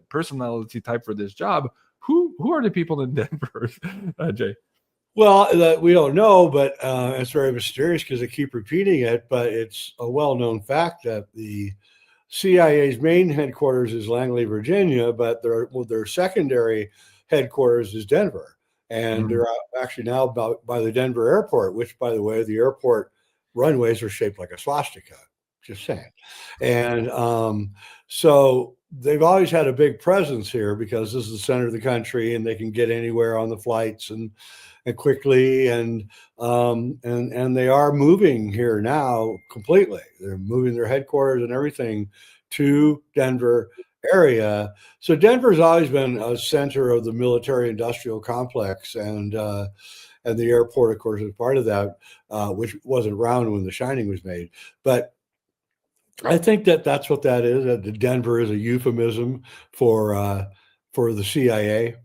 personality type for this job. Who are the people in Denver, Jay? Well, we don't know, but it's very mysterious because they keep repeating it. But it's a well-known fact that the CIA's main headquarters is Langley, Virginia, but their secondary headquarters is Denver. And they're actually now by the Denver airport, which, by the way, the airport runways are shaped like a swastika. Just saying. And so they've always had a big presence here because this is the center of the country and they can get anywhere on the flights and quickly. And they are moving here now completely. They're moving their headquarters and everything to Denver area. So Denver's always been a center of the military industrial complex, and the airport, of course, is part of that, which wasn't around when The Shining was made. But I think that's what that is. That Denver is a euphemism for the CIA.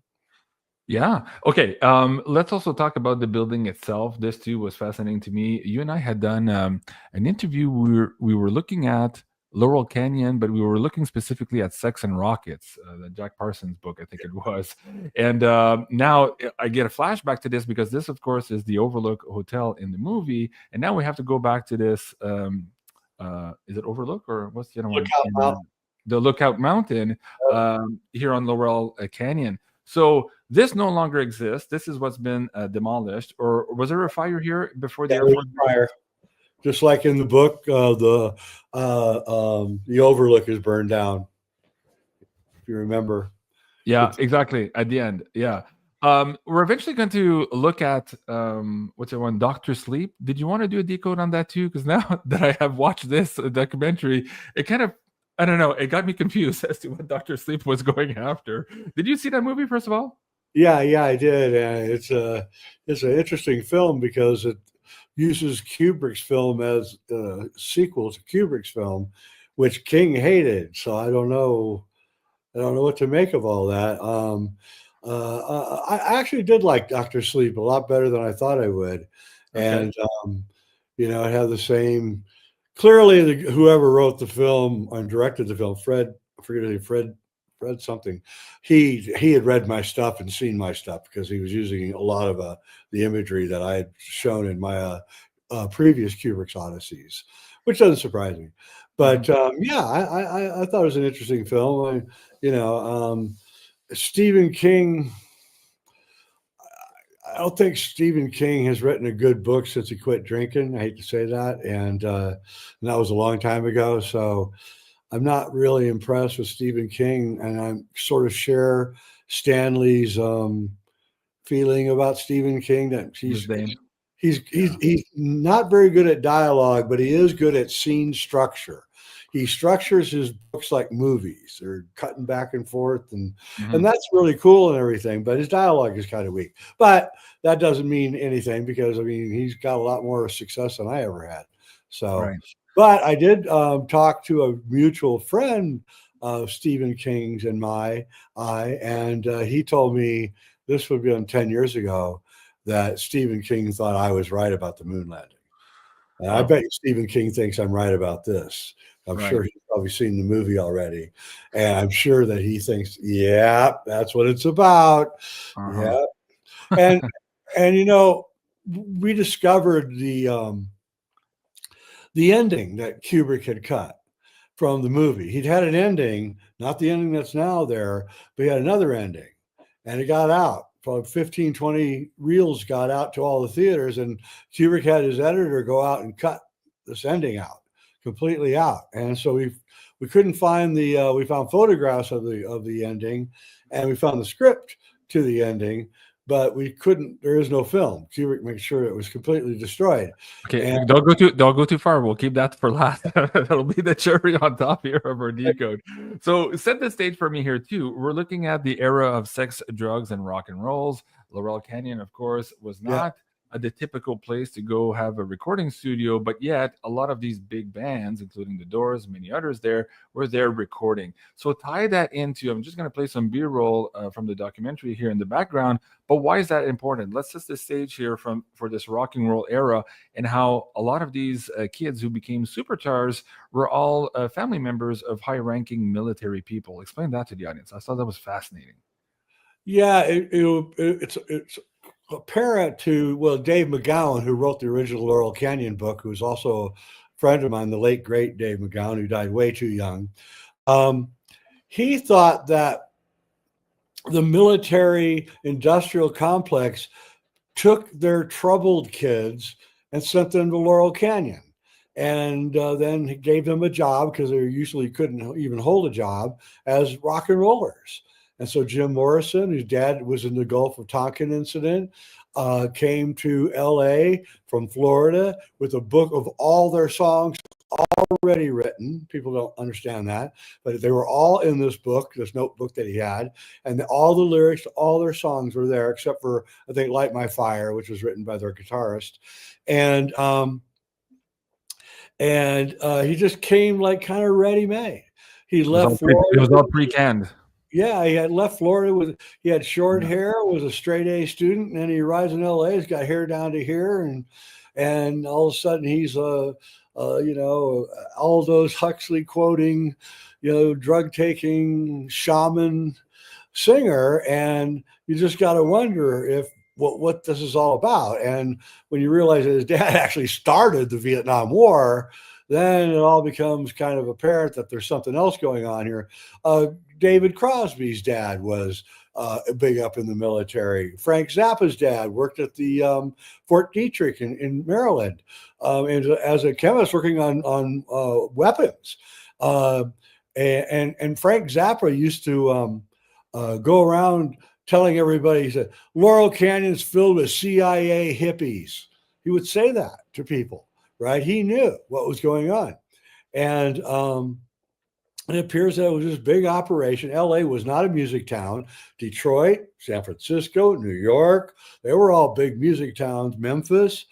Yeah. Okay. Let's also talk about the building itself. This too was fascinating to me. You and I had done an interview. We were looking at Laurel Canyon, but we were looking specifically at Sex and Rockets, the Jack Parsons book, I think it was. And now I get a flashback to this because this, of course, is the Overlook Hotel in the movie. And now we have to go back to this. Is it Overlook or what's the other one? The Lookout Mountain here on Laurel Canyon. So this no longer exists. This is what's been demolished. Or was there a fire here before the airport? Fire. Just like in the book, the Overlook is burned down. If you remember. Yeah, exactly. At the end. Yeah. We're eventually going to look at what's the one, Dr. Sleep. Did you want to do a decode on that too? Because now that I have watched this documentary, it kind of, I don't know, it got me confused as to what Dr. Sleep was going after. Did you see that movie, first of all? Yeah, I did. It's an interesting film because it uses Kubrick's film as a sequel to Kubrick's film, which King hated. So I don't know what to make of all that. I actually did like Dr. Sleep a lot better than I thought I would. Okay. And it had the same. Clearly, whoever wrote the film and directed the film, Fred something, he had read my stuff and seen my stuff because he was using a lot of the imagery that I had shown in my previous Kubrick's Odysseys, which doesn't surprise me. But I thought it was an interesting film. Stephen King, I don't think Stephen King has written a good book since he quit drinking. I hate to say that, and that was a long time ago. So I'm not really impressed with Stephen King, and I sort of share Stanley's feeling about Stephen King that he's not very good at dialogue, but he is good at scene structure. He structures his books like movies. They're cutting back and forth, and that's really cool and everything. But his dialogue is kind of weak. But that doesn't mean anything because I mean he's got a lot more success than I ever had. So, but I did talk to a mutual friend of Stephen King's and and he told me this would be 10 years ago that Stephen King thought I was right about the moon landing. And I bet Stephen King thinks I'm right about this. I'm sure he's probably seen the movie already. And I'm sure that he thinks, yeah, that's what it's about. Yeah. And you know, we discovered the ending that Kubrick had cut from the movie. He'd had an ending, not the ending that's now there, but he had another ending. And it got out. Probably 15, 20 reels got out to all the theaters, and Kubrick had his editor go out and cut this ending out, completely out. And so we couldn't find we found photographs of the ending, and we found the script to the ending, but there is no film. Kubrick made sure it was completely destroyed. Okay, don't go too far. We'll keep that for last. That'll be the cherry on top here of our decode. So set the stage for me here too. We're looking at the era of sex, drugs, and rock and rolls. Laurel Canyon, of course, was not the typical place to go have a recording studio, but yet a lot of these big bands, including the Doors, many others there, were there recording. So tie that into, I'm just going to play some B-roll from the documentary here in the background, but why is that important? Let's set the stage here for this rock and roll era and how a lot of these kids who became superstars were all family members of high-ranking military people. Explain that to the audience. I thought that was fascinating. Yeah, it's apparent to Dave McGowan, who wrote the original Laurel Canyon book, who's also a friend of mine, the late great Dave McGowan, who died way too young. He thought that the military industrial complex took their troubled kids and sent them to Laurel Canyon, and then he gave them a job because they usually couldn't even hold a job as rock and rollers. And so Jim Morrison, whose dad was in the Gulf of Tonkin incident, came to L.A. from Florida with a book of all their songs already written. People don't understand that, but they were all in this book, this notebook that he had, and all the lyrics to all their songs were there, except for, I think, Light My Fire, which was written by their guitarist. And he just came like kind of ready-made. He left Florida. It was all pre-canned. Yeah, he had left Florida he had short hair, was a straight A student, and then he arrives in LA, he's got hair down to here, and all of a sudden he's Aldous Huxley quoting, drug taking shaman singer, and you just got to wonder what this is all about. And when you realize that his dad actually started the Vietnam War, then it all becomes kind of apparent that there's something else going on here. David Crosby's dad was big up in the military. Frank Zappa's dad worked at the Fort Detrick in Maryland as a chemist working on weapons. And Frank Zappa used to go around telling everybody, he said, Laurel Canyon's filled with C.i.a. hippies. He would say that to people, right? He knew what was going on. And it appears that it was this big operation. LA was not a music town. Detroit, San Francisco, New York, they were all big music towns. Memphis,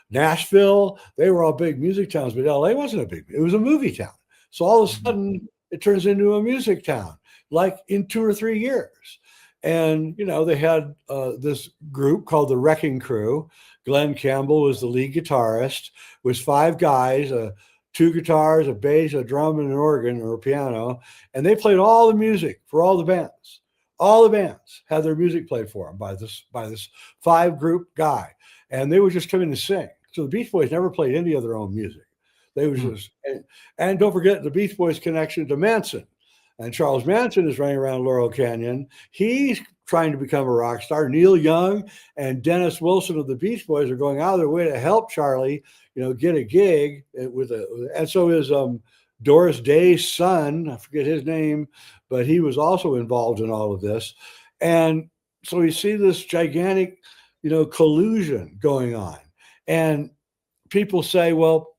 Nashville, they were all big music towns, but LA wasn't it was a movie town. So all of a sudden it turns into a music town, like in 2 or 3 years. And, they had this group called the Wrecking Crew. Glenn Campbell was the lead guitarist. It was 5 guys, 2 guitars, a bass, a drum, and an organ or a piano. And they played all the music for all the bands. All the bands had their music played for them by this 5-group guy. And they would just come in to sing. So the Beach Boys never played any of their own music. They was just, and don't forget the Beach Boys connection to Manson. And Charles Manson is running around Laurel Canyon. He's trying to become a rock star. Neil Young and Dennis Wilson of the Beach Boys are going out of their way to help Charlie, get a gig and so is Doris Day's son, I forget his name, but he was also involved in all of this. And so we see this gigantic, collusion going on. And people say, well,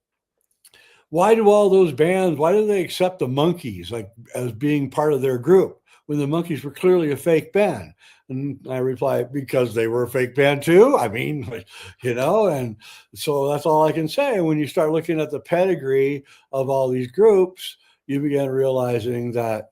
why do all those bands, why do they accept the Monkees as being part of their group when the Monkees were clearly a fake band? And I reply, because they were a fake band too. I mean, and so that's all I can say. When you start looking at the pedigree of all these groups, you begin realizing that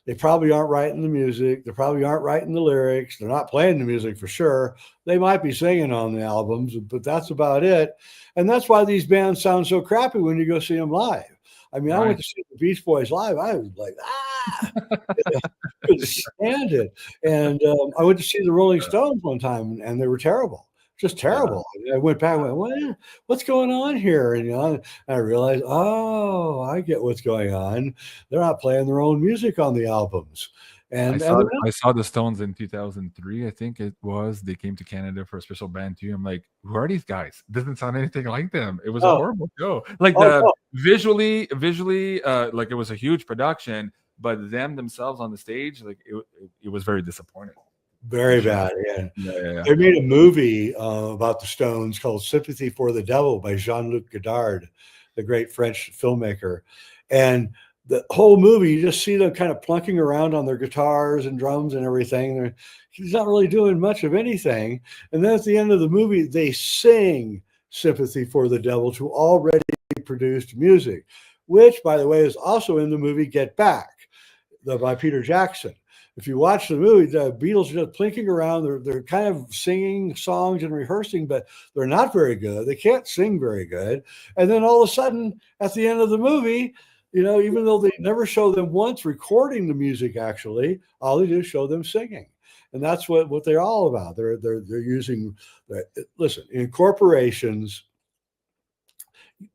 they probably aren't writing the music. They probably aren't writing the lyrics. They're not playing the music for sure. They might be singing on the albums, but that's about it. And that's why these bands sound so crappy when you go see them live. I mean, I went to see the Beach Boys live. I was like, I couldn't stand it. And I went to see the Rolling Stones one time, and they were terrible, just terrible. I went back and went, what's going on here? And I realized, oh, I get what's going on. They're not playing their own music on the albums. And I saw the Stones in 2003, I think it was. They came to Canada for a special band too. I'm like, who are these guys? Doesn't sound anything like them. It was a horrible show. Like visually, like it was a huge production, but them themselves on the stage, like it was very disappointing. Very bad. Yeah. They made a movie about the Stones called Sympathy for the Devil by Jean-Luc Godard, the great French filmmaker. And the whole movie, you just see them kind of plunking around on their guitars and drums and everything. He's not really doing much of anything. And then at the end of the movie, they sing Sympathy for the Devil to already produced music, which, by the way, is also in the movie Get Back by Peter Jackson. If you watch the movie, the Beatles are just plinking around. They're kind of singing songs and rehearsing, but they're not very good. They can't sing very good. And then all of a sudden, at the end of the movie, even though they never show them once recording the music, actually, all they do is show them singing. And that's what they're all about. They're using, listen, in corporations,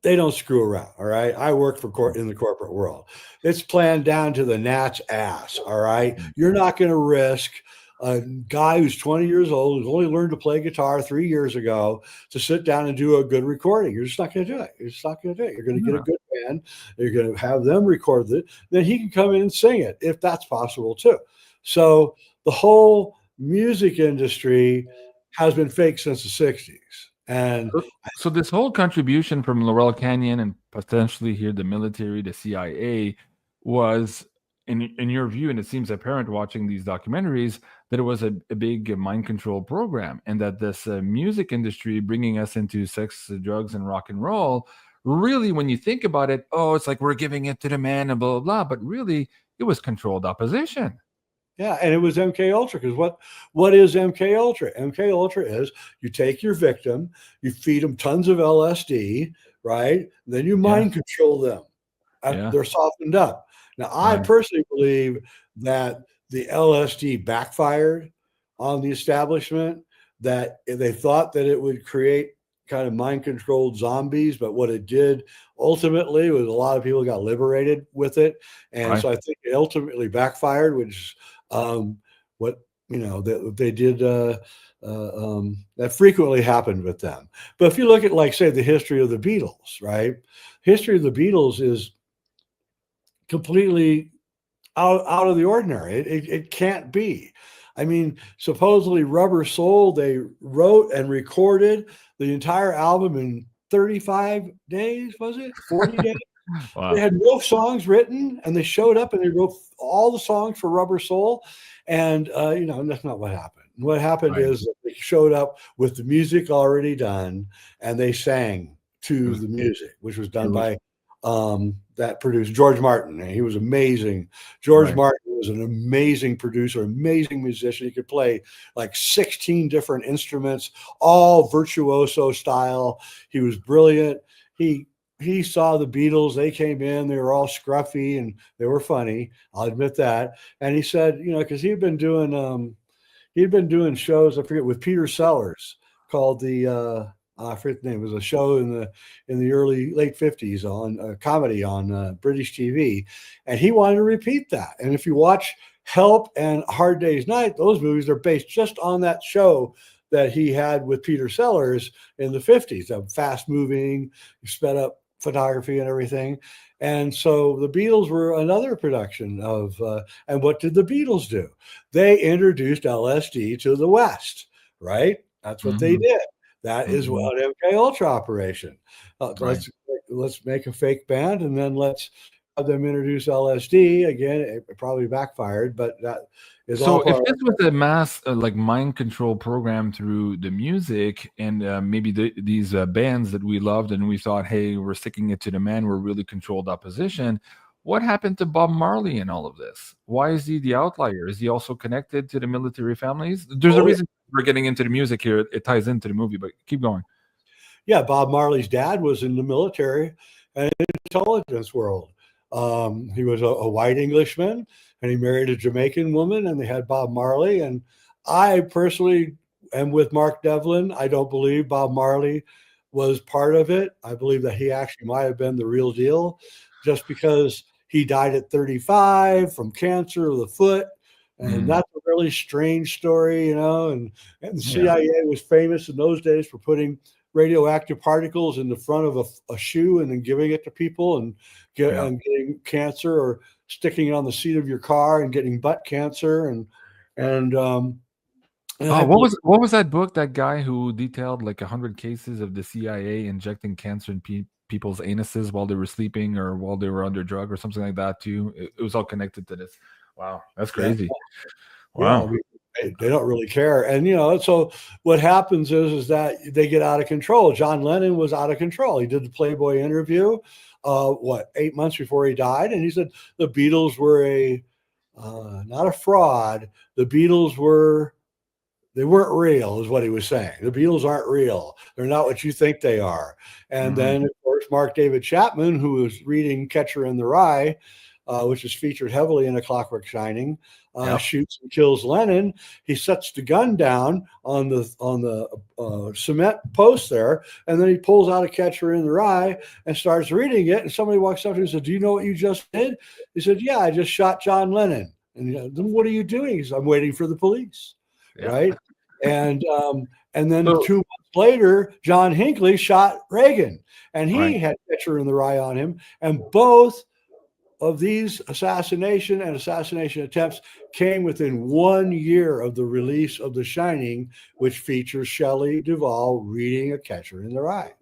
they don't screw around. All right. I work in the corporate world. It's planned down to the gnat's ass. All right. You're not going to risk a guy who's 20 years old, who's only learned to play guitar 3 years ago, to sit down and do a good recording. You're just not going to do it. You're just not going to do it. You're going to get a good band. You're going to have them record it. Then he can come in and sing it, if that's possible too. So the whole music industry has been fake since the 60s. And so this whole contribution from Laurel Canyon and potentially here the military, the CIA, was in your view, and it seems apparent watching these documentaries, that it was a big mind control program, and that this music industry bringing us into sex, drugs, and rock and roll, really, when you think about it, it's like we're giving it to the man and blah, blah, blah. But really, it was controlled opposition. Yeah, and it was MK Ultra, because what is MK Ultra? MK Ultra is you take your victim, you feed them tons of LSD, right? Then you mind control them. They're softened up. Now, I personally believe that the LSD backfired on the establishment, that they thought that it would create kind of mind-controlled zombies, but what it did ultimately was a lot of people got liberated with it. And so I think it ultimately backfired, which what that they did that frequently happened with them. But if you look at, like, say, the history of the Beatles, right? History of the Beatles is completely out of the ordinary. It can't be. I mean, supposedly Rubber Soul, they wrote and recorded the entire album in 35 days, was it? 40 days? Wow. They had no songs written, and they showed up and they wrote all the songs for Rubber Soul. And, that's not what happened. What happened is that they showed up with the music already done, and they sang to the music, which was done by that produced George Martin. And he was amazing. George Martin was an amazing producer, amazing musician. He could play like 16 different instruments, all virtuoso style. He was brilliant. He saw the Beatles. They came in. They were all scruffy and they were funny. I'll admit that. And he said, because he'd been doing shows, I forget, with Peter Sellers called the I forget the name. It was a show in the late 50s on comedy on British TV, and he wanted to repeat that. And if you watch Help and Hard Day's Night, those movies are based just on that show that he had with Peter Sellers in the 50s, of fast moving, sped up photography and everything. And so the Beatles were another production of, and what did the Beatles do? They introduced LSD to the West, right? That's what they did. That is what MK Ultra operation. Let's make a fake band, and then let's have them introduce LSD again. It probably backfired, but that is So all if part this was a mass like mind control program through the music and maybe these bands that we loved and we thought, hey, we're sticking it to the man, we're really controlled opposition. What happened to Bob Marley in all of this? Why is he the outlier? Is he also connected to the military families? There's a reason we're getting into the music here. It ties into the movie, but keep going. Yeah, Bob Marley's dad was in the military and intelligence world. He was a white Englishman, and he married a Jamaican woman, and they had Bob Marley. And I personally am with Mark Devlin. I don't believe Bob Marley was part of it. I believe that he actually might have been the real deal, just because he died at 35 from cancer of the foot. And that's a really strange story, you know. And the CIA was famous in those days for putting radioactive particles in the front of a shoe and then giving it to people and getting cancer, or sticking it on the seat of your car and getting butt cancer. What was that book? That guy who detailed like 100 cases of the CIA injecting cancer in people's anuses while they were sleeping or while they were under drug or something like that too. It was all connected to this. Wow, that's crazy. Wow. Yeah, I mean, they don't really care. And, you know, so what happens is that they get out of control. John Lennon was out of control. He did the Playboy interview, 8 months before he died. And he said the Beatles were not a fraud. The Beatles they weren't real, is what he was saying. The Beatles aren't real. They're not what you think they are. And then, of course, Mark David Chapman, who was reading Catcher in the Rye, which is featured heavily in A Clockwork Shining, shoots and kills Lennon. He sets the gun down on the cement post there, and then he pulls out A Catcher in the Rye and starts reading it. And somebody walks up to him and says, "Do you know what you just did?" He said, "Yeah, I just shot John Lennon." And then what are you doing? He said, "I'm waiting for the police." Right. And then 2 months later, John Hinckley shot Reagan, and he had Catcher in the Rye on him. And both of these assassination attempts came within 1 year of the release of The Shining, which features Shelley Duvall reading A Catcher in the Rye.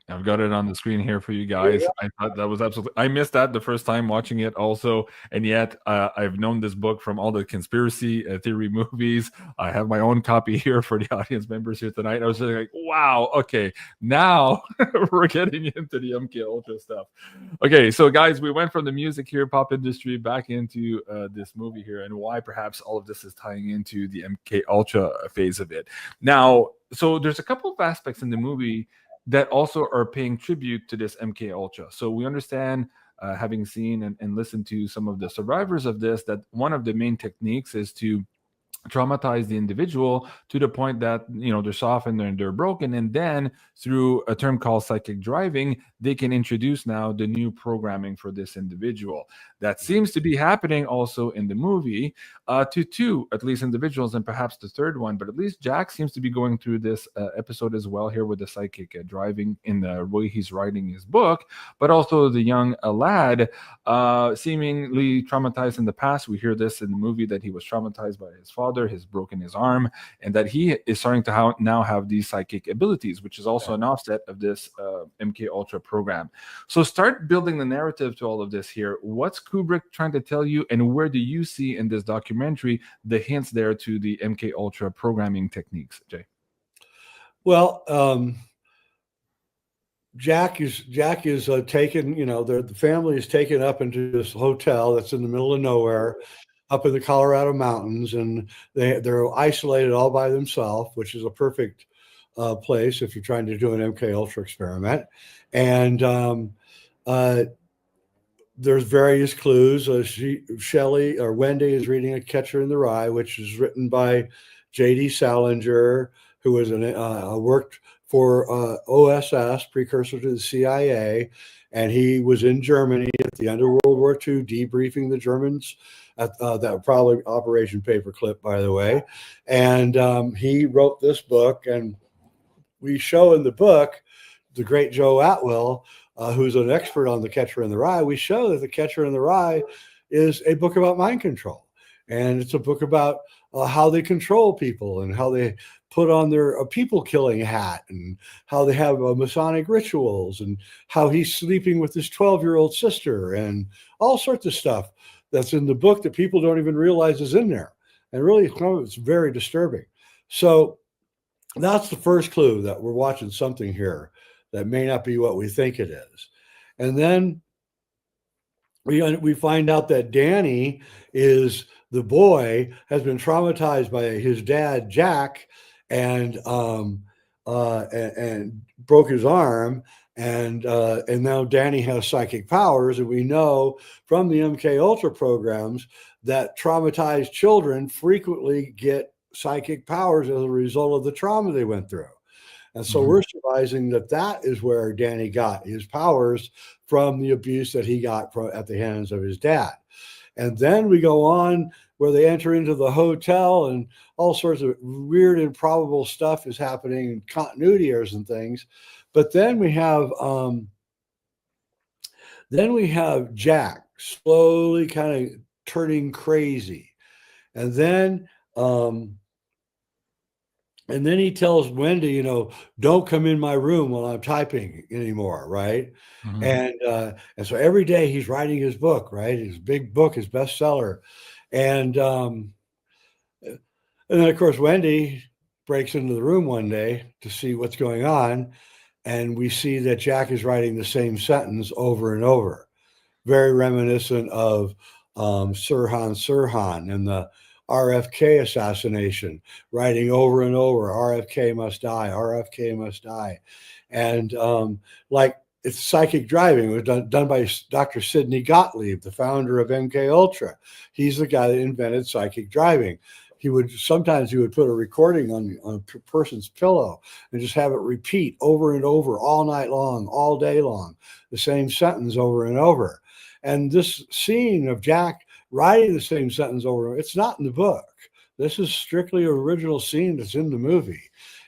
I've got it on the screen here for you guys. I thought that was absolutely. I missed that the first time watching it, also, and yet I've known this book from all the conspiracy theory movies. I have my own copy here for the audience members here tonight. I was just like, wow, okay, now we're getting into the MK Ultra stuff. Okay, so guys, we went from the music here, pop industry, back into this movie here, and why perhaps all of this is tying into the MK Ultra phase of it. Now, so there's a couple of aspects in the movie that also are paying tribute to this MK Ultra. So we understand, having seen and listened to some of the survivors of this, that one of the main techniques is to traumatize the individual to the point that, you know, they're softened and they're broken, and then through a term called psychic driving, they can introduce now the new programming for this individual. That seems to be happening also in the movie to two, at least, individuals, and perhaps the third one, but at least Jack seems to be going through this episode as well here with the psychic driving in the way he's writing his book, but also the young lad seemingly traumatized in the past. We hear this in the movie that he was traumatized by his father, has broken his arm, and that he is starting to now have these psychic abilities, which is also an offset of this MK Ultra program. So start building the narrative to all of this here. What's Kubrick trying to tell you, and where do you see in this documentary the hints there to the MK Ultra programming techniques, Jay? Well, Jack is taken, you know, the family is taken up into this hotel that's in the middle of nowhere up in the Colorado mountains, and they're isolated all by themselves, which is a perfect place if you're trying to do an MK Ultra experiment. And there's various clues. Shelley or Wendy is reading A Catcher in the Rye, which is written by J.D. Salinger, who was worked for OSS, precursor to the CIA, and he was in Germany at the end of World War II, debriefing the Germans. That probably Operation Paperclip, by the way. And he wrote this book, and we show in the book the great Joe Atwill, who's an expert on The Catcher in the Rye. We show that The Catcher in the Rye is a book about mind control, and it's a book about how they control people and how they put on their people killing hat and how they have Masonic rituals and how he's sleeping with his 12-year-old sister and all sorts of stuff that's in the book that people don't even realize is in there. And really, it's very disturbing. So that's the first clue that we're watching something here that may not be what we think it is. And then we find out that Danny is the boy, has been traumatized by his dad, Jack, and broke his arm. And now Danny has psychic powers. And we know from the MK Ultra programs that traumatized children frequently get psychic powers as a result of the trauma they went through. And so we're surmising that is where Danny got his powers, from the abuse that he got at the hands of his dad. And then we go on where they enter into the hotel and all sorts of weird, improbable stuff is happening, continuity errors and things. But then we have Jack slowly kind of turning crazy. And then he tells Wendy, don't come in my room while I'm typing anymore, right? And so every day he's writing his book, right? His big book, his bestseller. And then, of course, Wendy breaks into the room one day to see what's going on. And we see that Jack is writing the same sentence over and over, very reminiscent of Sirhan and the RFK assassination, writing over and over, RFK must die, RFK must die. And like it's psychic driving. It was done by Dr. Sidney Gottlieb, the founder of MK Ultra. He's the guy that invented psychic driving. Sometimes he would put a recording on a person's pillow and just have it repeat over and over all night long, all day long, the same sentence over and over. And this scene of Jack writing the same sentence over, it's not in the book. This is strictly an original scene that's in the movie.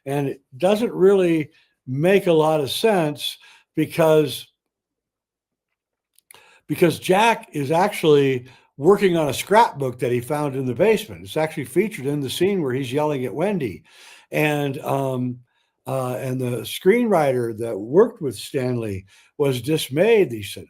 And it doesn't really make a lot of sense because Jack is actually working on a scrapbook that he found in the basement. It's actually featured in the scene where he's yelling at Wendy. And the screenwriter that worked with Stanley was dismayed. He said,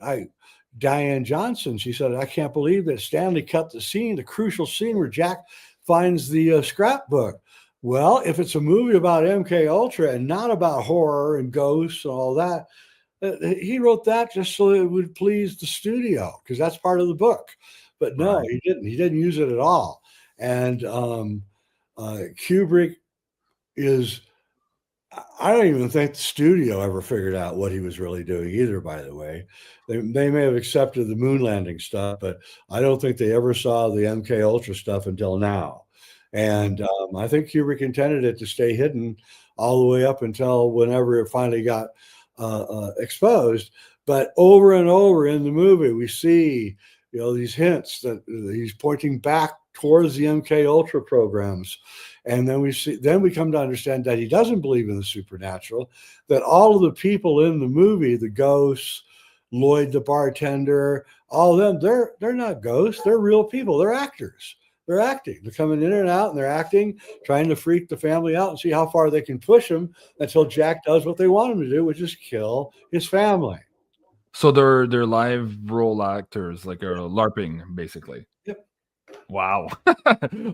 Diane Johnson, she said, I can't believe that Stanley cut the scene, the crucial scene where Jack finds the scrapbook. Well, if it's a movie about MK Ultra and not about horror and ghosts and all that, he wrote that just so it would please the studio, because that's part of the book. But no, right. He didn't. He didn't use it at all. And Kubrick is, I don't even think the studio ever figured out what he was really doing either, by the way. They may have accepted the moon landing stuff, but I don't think they ever saw the MK Ultra stuff until now. And I think Kubrick intended it to stay hidden all the way up until whenever it finally got exposed. But over and over in the movie, we see, these hints that he's pointing back towards the MK Ultra programs. And then we come to understand that he doesn't believe in the supernatural, that all of the people in the movie, the ghosts, Lloyd the bartender, all of them, they're not ghosts, they're real people, they're actors. They're acting. They're coming in and out and they're acting, trying to freak the family out and see how far they can push him until Jack does what they want him to do, which is kill his family. So they're live role actors, like LARPing, basically. Yep. Wow.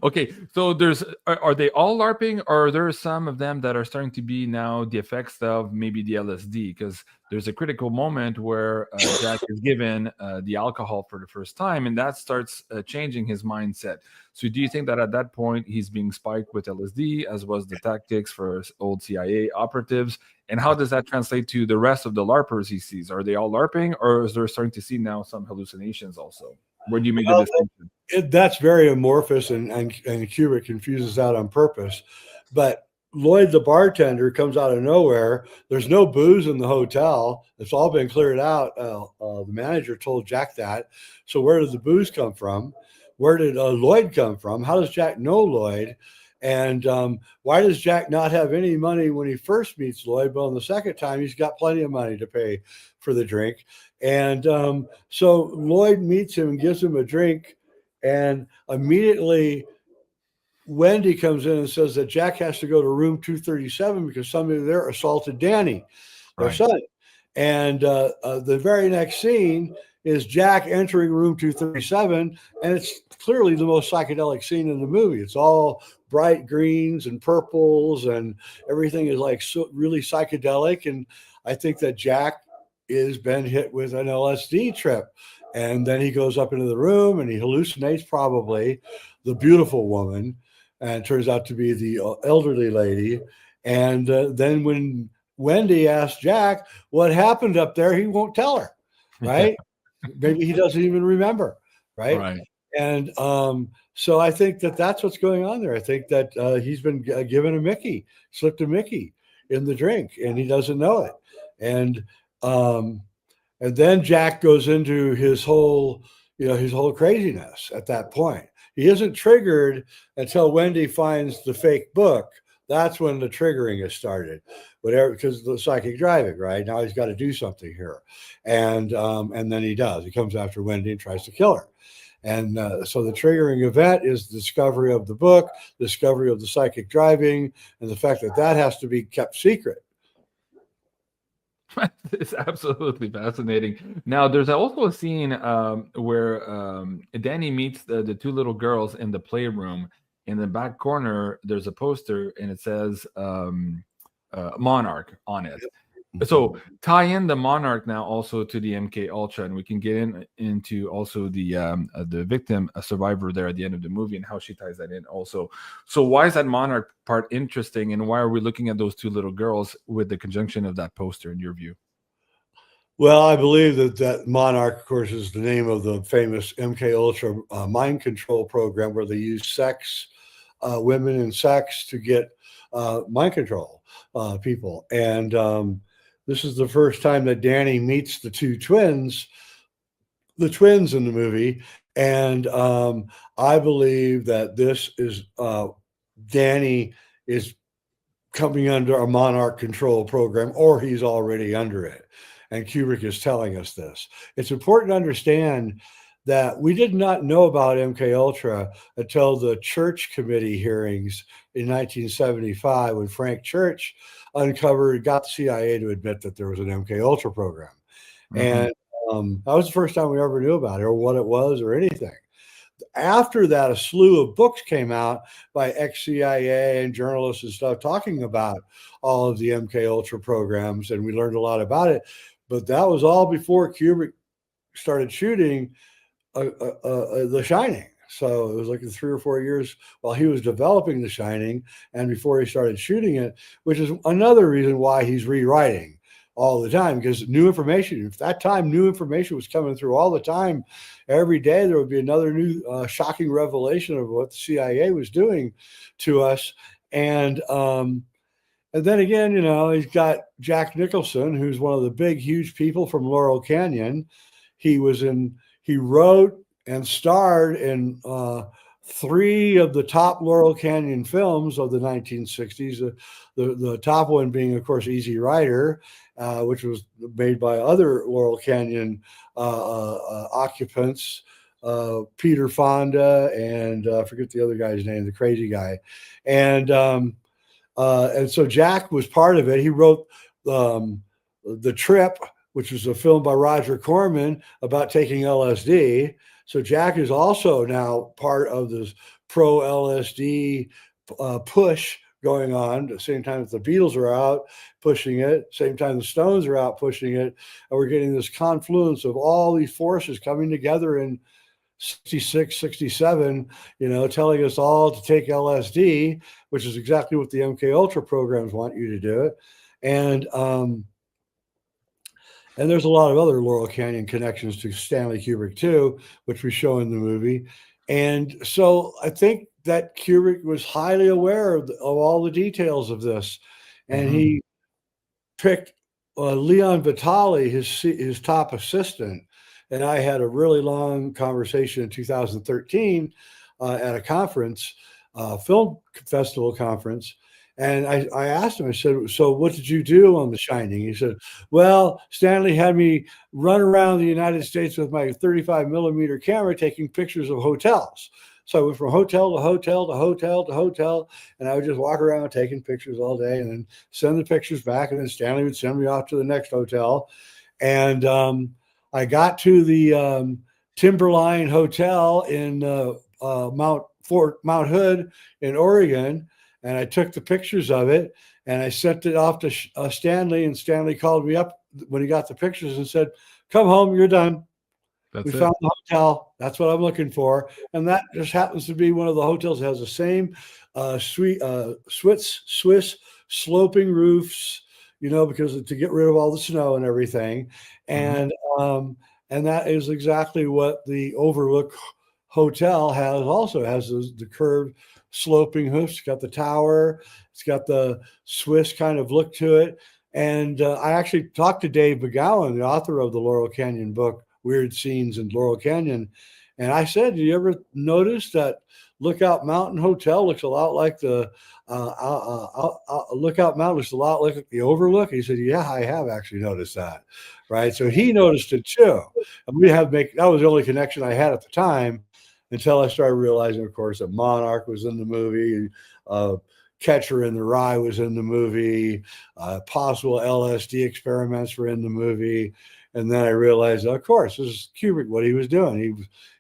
Okay, so are they all LARPing, or are there some of them that are starting to be now the effects of maybe the LSD? Because there's a critical moment where Jack is given the alcohol for the first time, and that starts changing his mindset. So do you think that at that point he's being spiked with LSD, as was the tactics for old CIA operatives? And how does that translate to the rest of the LARPers he sees? Are they all LARPing, or is there starting to see now some hallucinations also? Where do you make the distinction? That's very amorphous, and Kubrick confuses that on purpose. But Lloyd, the bartender, comes out of nowhere. There's no booze in the hotel. It's all been cleared out. The manager told Jack that. So where did the booze come from? Where did Lloyd come from? How does Jack know Lloyd? And why does Jack not have any money when he first meets Lloyd, but on the second time, he's got plenty of money to pay for the drink? And so Lloyd meets him and gives him a drink, and immediately Wendy comes in and says that Jack has to go to room 237 because somebody there assaulted Danny, their son. And the very next scene is Jack entering room 237, and it's clearly the most psychedelic scene in the movie. It's all bright greens and purples, and everything is like really psychedelic. And I think that Jack has been hit with an LSD trip. And then he goes up into the room and he hallucinates probably the beautiful woman, and it turns out to be the elderly lady. And then when Wendy asks Jack what happened up there, he won't tell her, right? Maybe he doesn't even remember, right? And so I think that that's what's going on there. I think that he's been given a Mickey, slipped a Mickey in the drink, and he doesn't know it. And then Jack goes into his whole craziness at that point. He isn't triggered until Wendy finds the fake book. That's when the triggering has started, whatever, because of the psychic driving, right? Now he's got to do something here. And then he does. He comes after Wendy and tries to kill her. And so the triggering event is the discovery of the book, discovery of the psychic driving, and the fact that that has to be kept secret. It's absolutely fascinating. Now, there's also a scene where Danny meets the two little girls in the playroom. In the back corner, there's a poster, and it says Monarch on it. So tie in the Monarch now also to the MK Ultra, and we can get into also the victim, a survivor there at the end of the movie, and how she ties that in also. So why is that Monarch part interesting, and why are we looking at those two little girls with the conjunction of that poster in your view? Well, I believe that Monarch, of course, is the name of the famous MK Ultra mind control program where they use sex, women and sex to get mind control people. And this is the first time that Danny meets the twins in the movie. And I believe that this is Danny is coming under a Monarch control program, or he's already under it. And Kubrick is telling us this. It's important to understand that we did not know about MK Ultra until the Church Committee hearings in 1975, when Frank Church got the CIA to admit that there was an MK Ultra program. And that was the first time we ever knew about it, or what it was, or anything. After that, a slew of books came out by ex-CIA and journalists and stuff talking about all of the MK Ultra programs, and we learned a lot about it. But that was all before Kubrick started shooting The Shining. So it was like 3 or 4 years while he was developing The Shining and before he started shooting it, which is another reason why he's rewriting all the time, because new information, if that time new information was coming through all the time, every day there would be another new shocking revelation of what the CIA was doing to us. And then again, he's got Jack Nicholson, who's one of the big, huge people from Laurel Canyon. He wrote and starred in 3 of the top Laurel Canyon films of the 1960s. The top one being, of course, Easy Rider, which was made by other Laurel Canyon occupants, Peter Fonda, and I forget the other guy's name, the crazy guy. And so Jack was part of it. He wrote The Trip, which was a film by Roger Corman about taking LSD. So Jack is also now part of this pro-LSD push going on. At the same time that the Beatles are out pushing it, same time the Stones are out pushing it, and we're getting this confluence of all these forces coming together in 66, 67, telling us all to take LSD, which is exactly what the MK Ultra programs want you to do. And there's a lot of other Laurel Canyon connections to Stanley Kubrick too, which we show in the movie. And so I think that Kubrick was highly aware of all the details of this, and he picked Leon Vitali, his top assistant, and I had a really long conversation in 2013 at a conference, film festival conference. And I asked him, I said, so what did you do on The Shining? He said, well, Stanley had me run around the United States with my 35 millimeter camera taking pictures of hotels. So I went from hotel to hotel to hotel to hotel, and I would just walk around taking pictures all day and then send the pictures back. And then Stanley would send me off to the next hotel. And I got to the Timberline Hotel in Mount Hood in Oregon, and I took the pictures of it, and I sent it off to Stanley, and Stanley called me up when he got the pictures and said, come home, you're done. We found the hotel. That's what I'm looking for. And that just happens to be one of the hotels that has the same Swiss sloping roofs, because to get rid of all the snow and everything. And that is exactly what the Overlook Hotel has the curved sloping hoofs. It's got the tower. It's got the Swiss kind of look to it. And I actually talked to Dave McGowan, the author of the Laurel Canyon book, Weird Scenes in Laurel Canyon. And I said, do you ever notice that Lookout Mountain Hotel looks a lot like the Lookout Mountain looks a lot like the Overlook? He said, yeah, I have actually noticed that. Right. So he noticed it too. And that was the only connection I had at the time until I started realizing, of course, that Monarch was in the movie. Catcher in the Rye was in the movie. Possible LSD experiments were in the movie. And then I realized, of course, this is Kubrick, what he was doing. He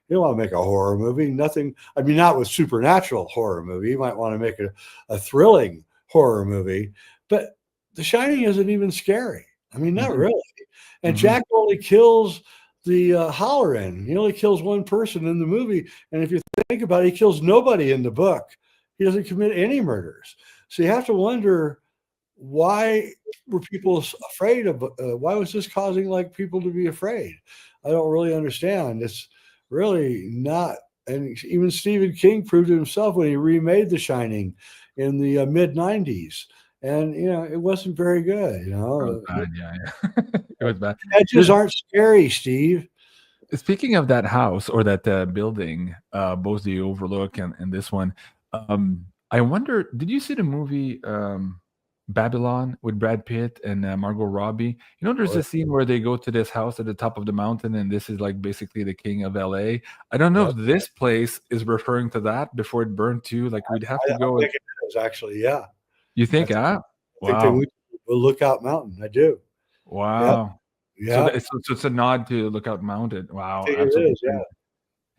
didn't want to make a horror movie. Nothing, not with supernatural horror movie. He might want to make a thrilling horror movie. But The Shining isn't even scary. Not really. And Jack only kills the Halloran. He only kills one person in the movie. And if you think about it, he kills nobody in the book. He doesn't commit any murders. So you have to wonder, why were people afraid of? Why was this causing people to be afraid? I don't really understand. It's really not. And even Stephen King proved it himself when he remade The Shining in the mid '90s, and it wasn't very good. It was bad, yeah. It was bad. Edges aren't scary, Steve. Speaking of that house or that building, both the Overlook and this one, I wonder, did you see the movie Babylon with Brad Pitt and Margot Robbie? There's a scene where they go to this house at the top of the mountain, and this is basically the king of LA. I don't know if this place is referring to that before it burned too. We'd have to go. I think it is actually, yeah. You think? I think they would Lookout Mountain. I do. Wow. Yeah. So it's a nod to Lookout Mountain. Wow. I think it is, yeah.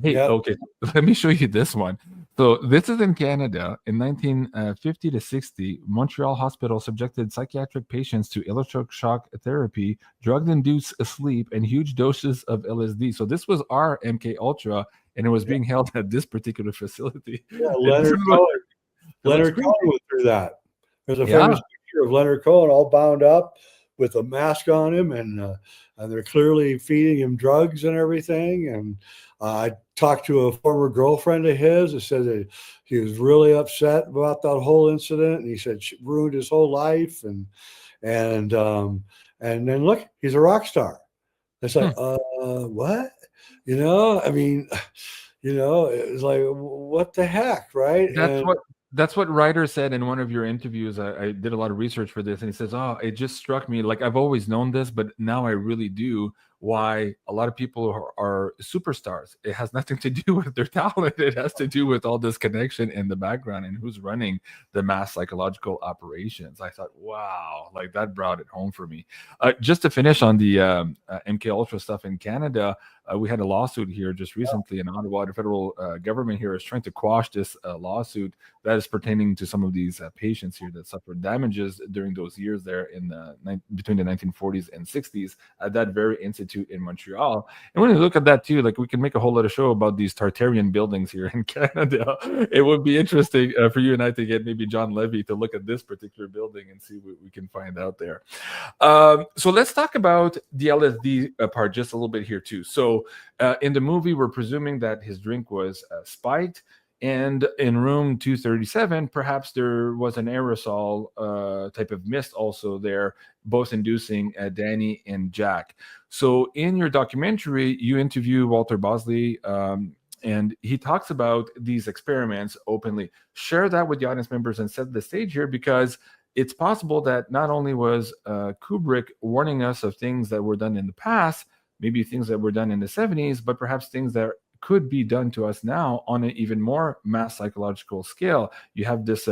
Hey, okay, let me show you this one. So this is in Canada. In 1950 to 60, Montreal hospital subjected psychiatric patients to electroshock therapy, drug-induced sleep, and huge doses of LSD. So this was our MK Ultra, and it was being held at this particular facility. Yeah, Leonard Cohen went through that. There's a famous picture of Leonard Cohen all bound up with a mask on him, and they're clearly feeding him drugs and everything. And I talked to a former girlfriend of his that said that he was really upset about that whole incident, and he said she ruined his whole life. And then look, he's a rock star. It's like, what? It's like, what the heck, right? That's what Ryder said in one of your interviews. I did a lot of research for this, and he says, it just struck me, I've always known this, but now I really do, why a lot of people are superstars. It has nothing to do with their talent. It has to do with all this connection in the background and who's running the mass psychological operations. I thought, wow, that brought it home for me. Just to finish on the MK Ultra stuff in Canada, we had a lawsuit here just recently in Ottawa. The federal government here is trying to quash this lawsuit that is pertaining to some of these patients here that suffered damages during those years there between the 1940s and 60s at that very institute in Montreal. And when you look at that too, we can make a whole lot of show about these Tartarian buildings here in Canada. It would be interesting for you and I to get maybe John Levy to look at this particular building and see what we can find out there. So let's talk about the LSD part just a little bit here too. So in the movie, we're presuming that his drink was spiked. And in room 237, perhaps there was an aerosol type of mist also there, both inducing Danny and Jack. So in your documentary, you interview Walter Bosley, and he talks about these experiments openly. Share that with the audience members and set the stage here, because it's possible that not only was Kubrick warning us of things that were done in the past, maybe things that were done in the 70s, but perhaps things that could be done to us now on an even more mass psychological scale. You have this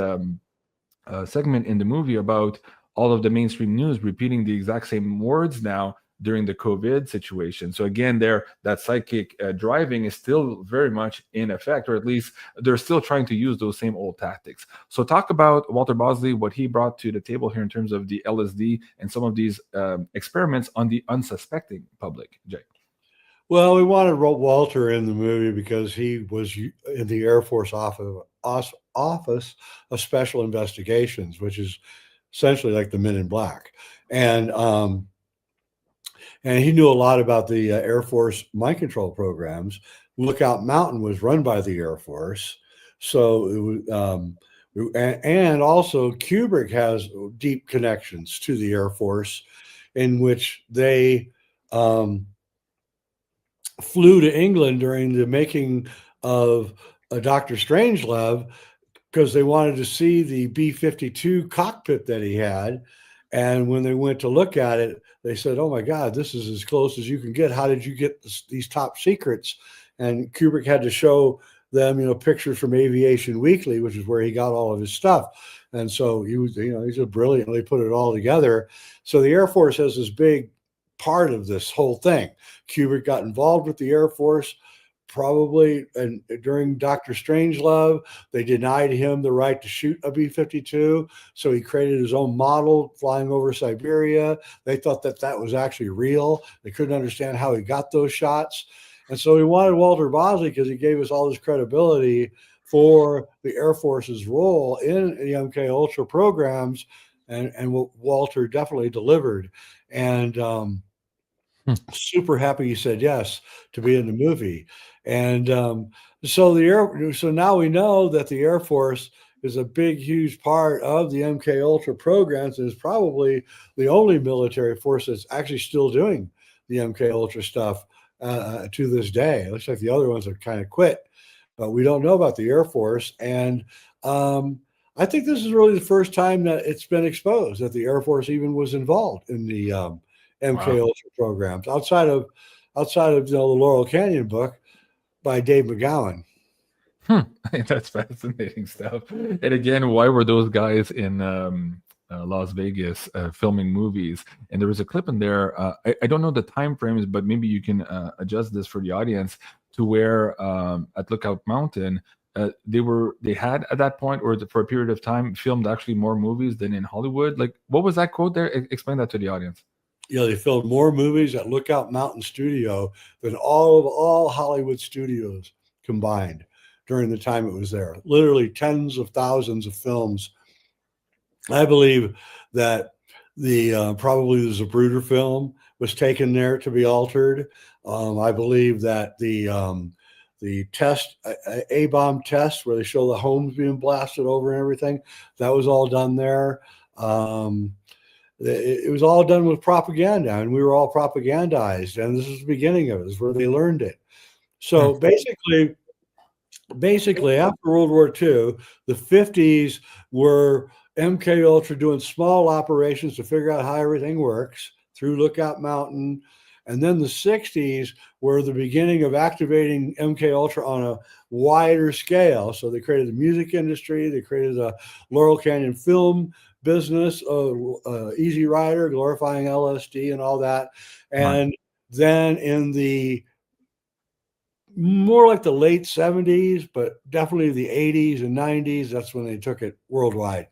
segment in the movie about all of the mainstream news repeating the exact same words now during the COVID situation. So again, that psychic driving is still very much in effect, or at least they're still trying to use those same old tactics. So talk about Walter Bosley, what he brought to the table here in terms of the LSD and some of these experiments on the unsuspecting public, Jay. Well, we wanted Walter in the movie because he was in the Air Force Office of Special Investigations, which is essentially like the Men in Black. And he knew a lot about the Air Force mind control programs. Lookout Mountain was run by the Air Force. So it was, and also Kubrick has deep connections to the Air Force, in which they flew to England during the making of Dr. Strangelove because they wanted to see the B-52 cockpit that he had. And when they went to look at it, they said, "Oh my God, this is as close as you can get. How did you get these top secrets?" And Kubrick had to show them, pictures from Aviation Weekly, which is where he got all of his stuff. And so he was, he's a brilliantly put it all together. So the Air Force has this big part of this whole thing. Kubrick got involved with the Air Force probably, and during Dr. Strangelove, they denied him the right to shoot a B-52, so he created his own model flying over Siberia. They thought that was actually real. They couldn't understand how he got those shots, and so we wanted Walter Bosley because he gave us all this credibility for the Air Force's role in the MK Ultra programs, and Walter definitely delivered. And super happy he said yes to be in the movie. And so now we know that the Air Force is a big, huge part of the MK Ultra programs, and is probably the only military force that's actually still doing the MK Ultra stuff to this day. It looks like the other ones have kind of quit, but we don't know about the Air Force. And I think this is really the first time that it's been exposed that the Air Force even was involved in the MK Ultra programs outside of the Laurel Canyon book by Dave McGowan. That's fascinating stuff. And again, why were those guys in Las Vegas filming movies? And there was a clip in there. I don't know the time frames, but maybe you can adjust this for the audience to where at Lookout Mountain they had at that point, or for a period of time, filmed actually more movies than in Hollywood. Like, what was that quote there? Explain that to the audience. Yeah, they filmed more movies at Lookout Mountain Studio than all Hollywood studios combined during the time it was there. Literally tens of thousands of films. I believe that probably the Zapruder film was taken there to be altered. I believe that the test, A-bomb test, where they show the homes being blasted over and everything, that was all done there. It was all done with propaganda, and we were all propagandized, and this is the beginning of it. This is where they learned it. So basically after World War II, the 50s were MK Ultra doing small operations to figure out how everything works through Lookout Mountain. And then the 60s were the beginning of activating MK Ultra on a wider scale. So they created the music industry, they created the Laurel Canyon film business, Easy Rider, glorifying LSD and all that. And then in the more like the late 70s, but definitely the 80s and 90s, that's when they took it worldwide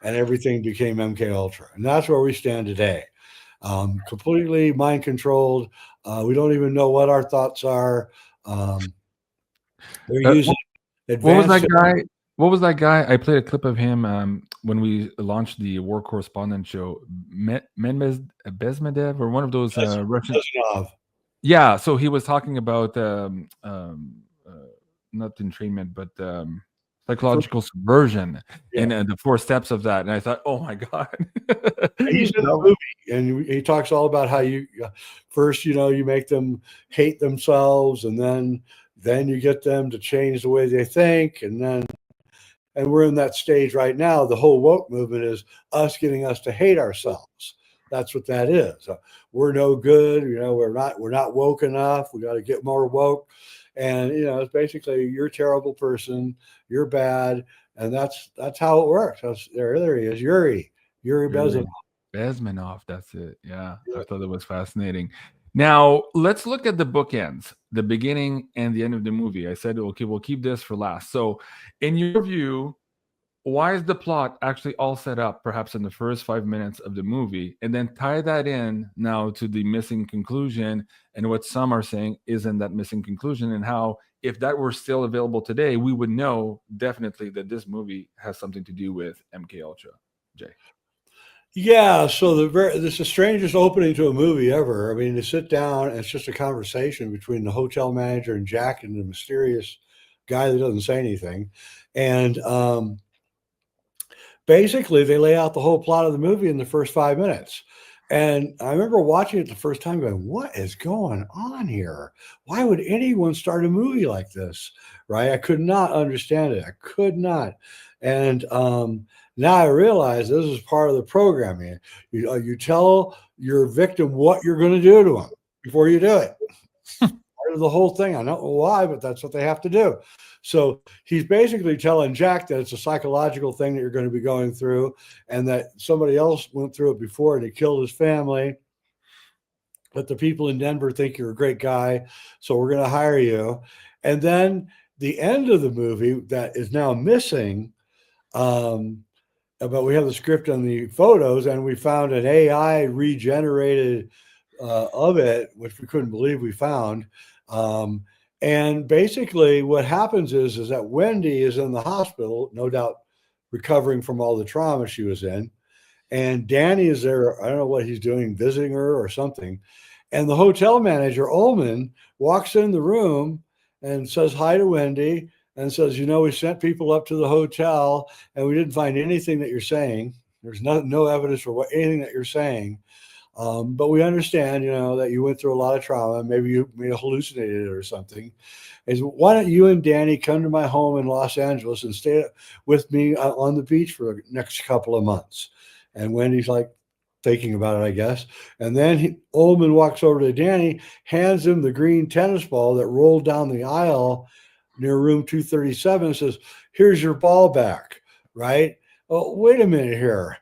and everything became MK Ultra. And that's where we stand today. Completely mind controlled. We don't even know what our thoughts are. They're using advanced. What was that guy? I played a clip of him when we launched the War Correspondent show. Bezmedev, or one of those Russian. Yeah, so he was talking about not entrainment, but psychological subversion, Yeah. and the 4 steps of that. And I thought, oh my god, He's in the movie, and he talks all about how you first, you make them hate themselves, and then you get them to change the way they think, and we're in that stage right now. The whole woke movement is us getting us to hate ourselves. That's what that is. We're no good. We're not woke enough. We got to get more woke. And it's basically, you're a terrible person. You're bad, and that's how it works. There he is, Yuri Bezmenov. Bezmenov, that's it. Yeah, I thought that was fascinating. Now let's look at the bookends, the beginning and the end of the movie. I said, okay, we'll keep this for last. So, in your view, why is the plot actually all set up perhaps in the first 5 minutes of the movie, and then tie that in now to the missing conclusion and what some are saying isn't that missing conclusion, and how, if that were still available today, we would know definitely that this movie has something to do with MK Ultra. Jay. Yeah, so this is the strangest opening to a movie ever. I mean, to sit down, and it's just a conversation between the hotel manager and Jack and the mysterious guy that doesn't say anything. And basically, they lay out the whole plot of the movie in the first 5 minutes. And I remember watching it the first time going, what is going on here? Why would anyone start a movie like this? Right? I could not understand it. I could not. And now I realize this is part of the programming. You tell your victim what you're going to do to them before you do it. Part of the whole thing. I don't know why, but that's what they have to do. So he's basically telling Jack that it's a psychological thing that you're going to be going through, and that somebody else went through it before and he killed his family. But the people in Denver think you're a great guy, so we're going to hire you. And then the end of the movie that is now missing, but we have the script and the photos, and we found an AI regenerated of it, which we couldn't believe we found. And basically what happens is that Wendy is in the hospital, no doubt recovering from all the trauma she was in. And Danny is there. I don't know what he's doing, visiting her or something. And the hotel manager, Ullman, walks in the room and says hi to Wendy and says, we sent people up to the hotel and we didn't find anything that you're saying. There's no evidence for anything that you're saying. But we understand, that you went through a lot of trauma. Maybe you may have hallucinated or something. Why don't you and Danny come to my home in Los Angeles and stay with me on the beach for the next couple of months? And Wendy's like thinking about it, I guess. And then Ullman walks over to Danny, hands him the green tennis ball that rolled down the aisle near room 237, and says, here's your ball back, right? Oh, wait a minute here.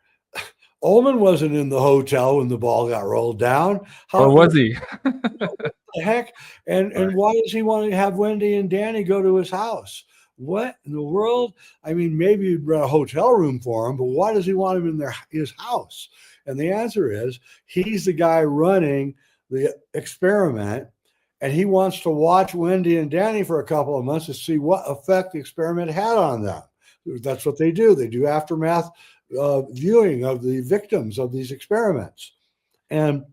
Ullman wasn't in the hotel when the ball got rolled down. Or was he? What the heck? And why does he want to have Wendy and Danny go to his house? What in the world? I mean, maybe you'd rent a hotel room for him, but why does he want him in his house? And the answer is he's the guy running the experiment, and he wants to watch Wendy and Danny for a couple of months to see what effect the experiment had on them. That's what they do. They do aftermath viewing of the victims of these experiments. And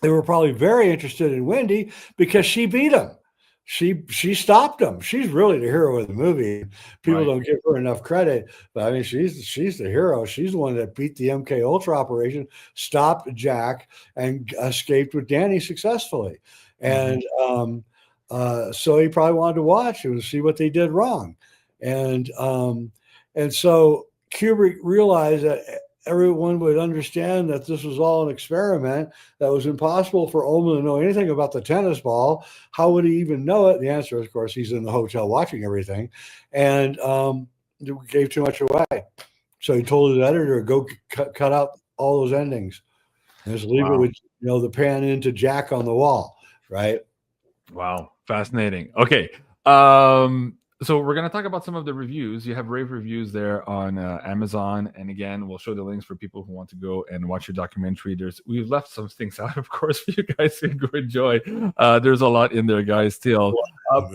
they were probably very interested in Wendy because she beat them. She stopped them. She's really the hero of the movie. People don't give her enough credit, but I mean, she's the hero. She's the one that beat the MK Ultra operation, stopped Jack, and escaped with Danny successfully. And so he probably wanted to watch and see what they did wrong. And so Kubrick realized that everyone would understand that this was all an experiment, that was impossible for Ullman to know anything about the tennis ball. How would he even know it? The answer is, of course, he's in the hotel watching everything, and gave too much away. So he told his editor, go cut out all those endings and just leave it with, the pan into Jack on the wall, right? Wow. Fascinating. Okay. So we're going to talk about some of the reviews. You have rave reviews there on Amazon. And again, we'll show the links for people who want to go and watch your documentary. We've left some things out, of course, for you guys to go enjoy. There's a lot in there, guys, still.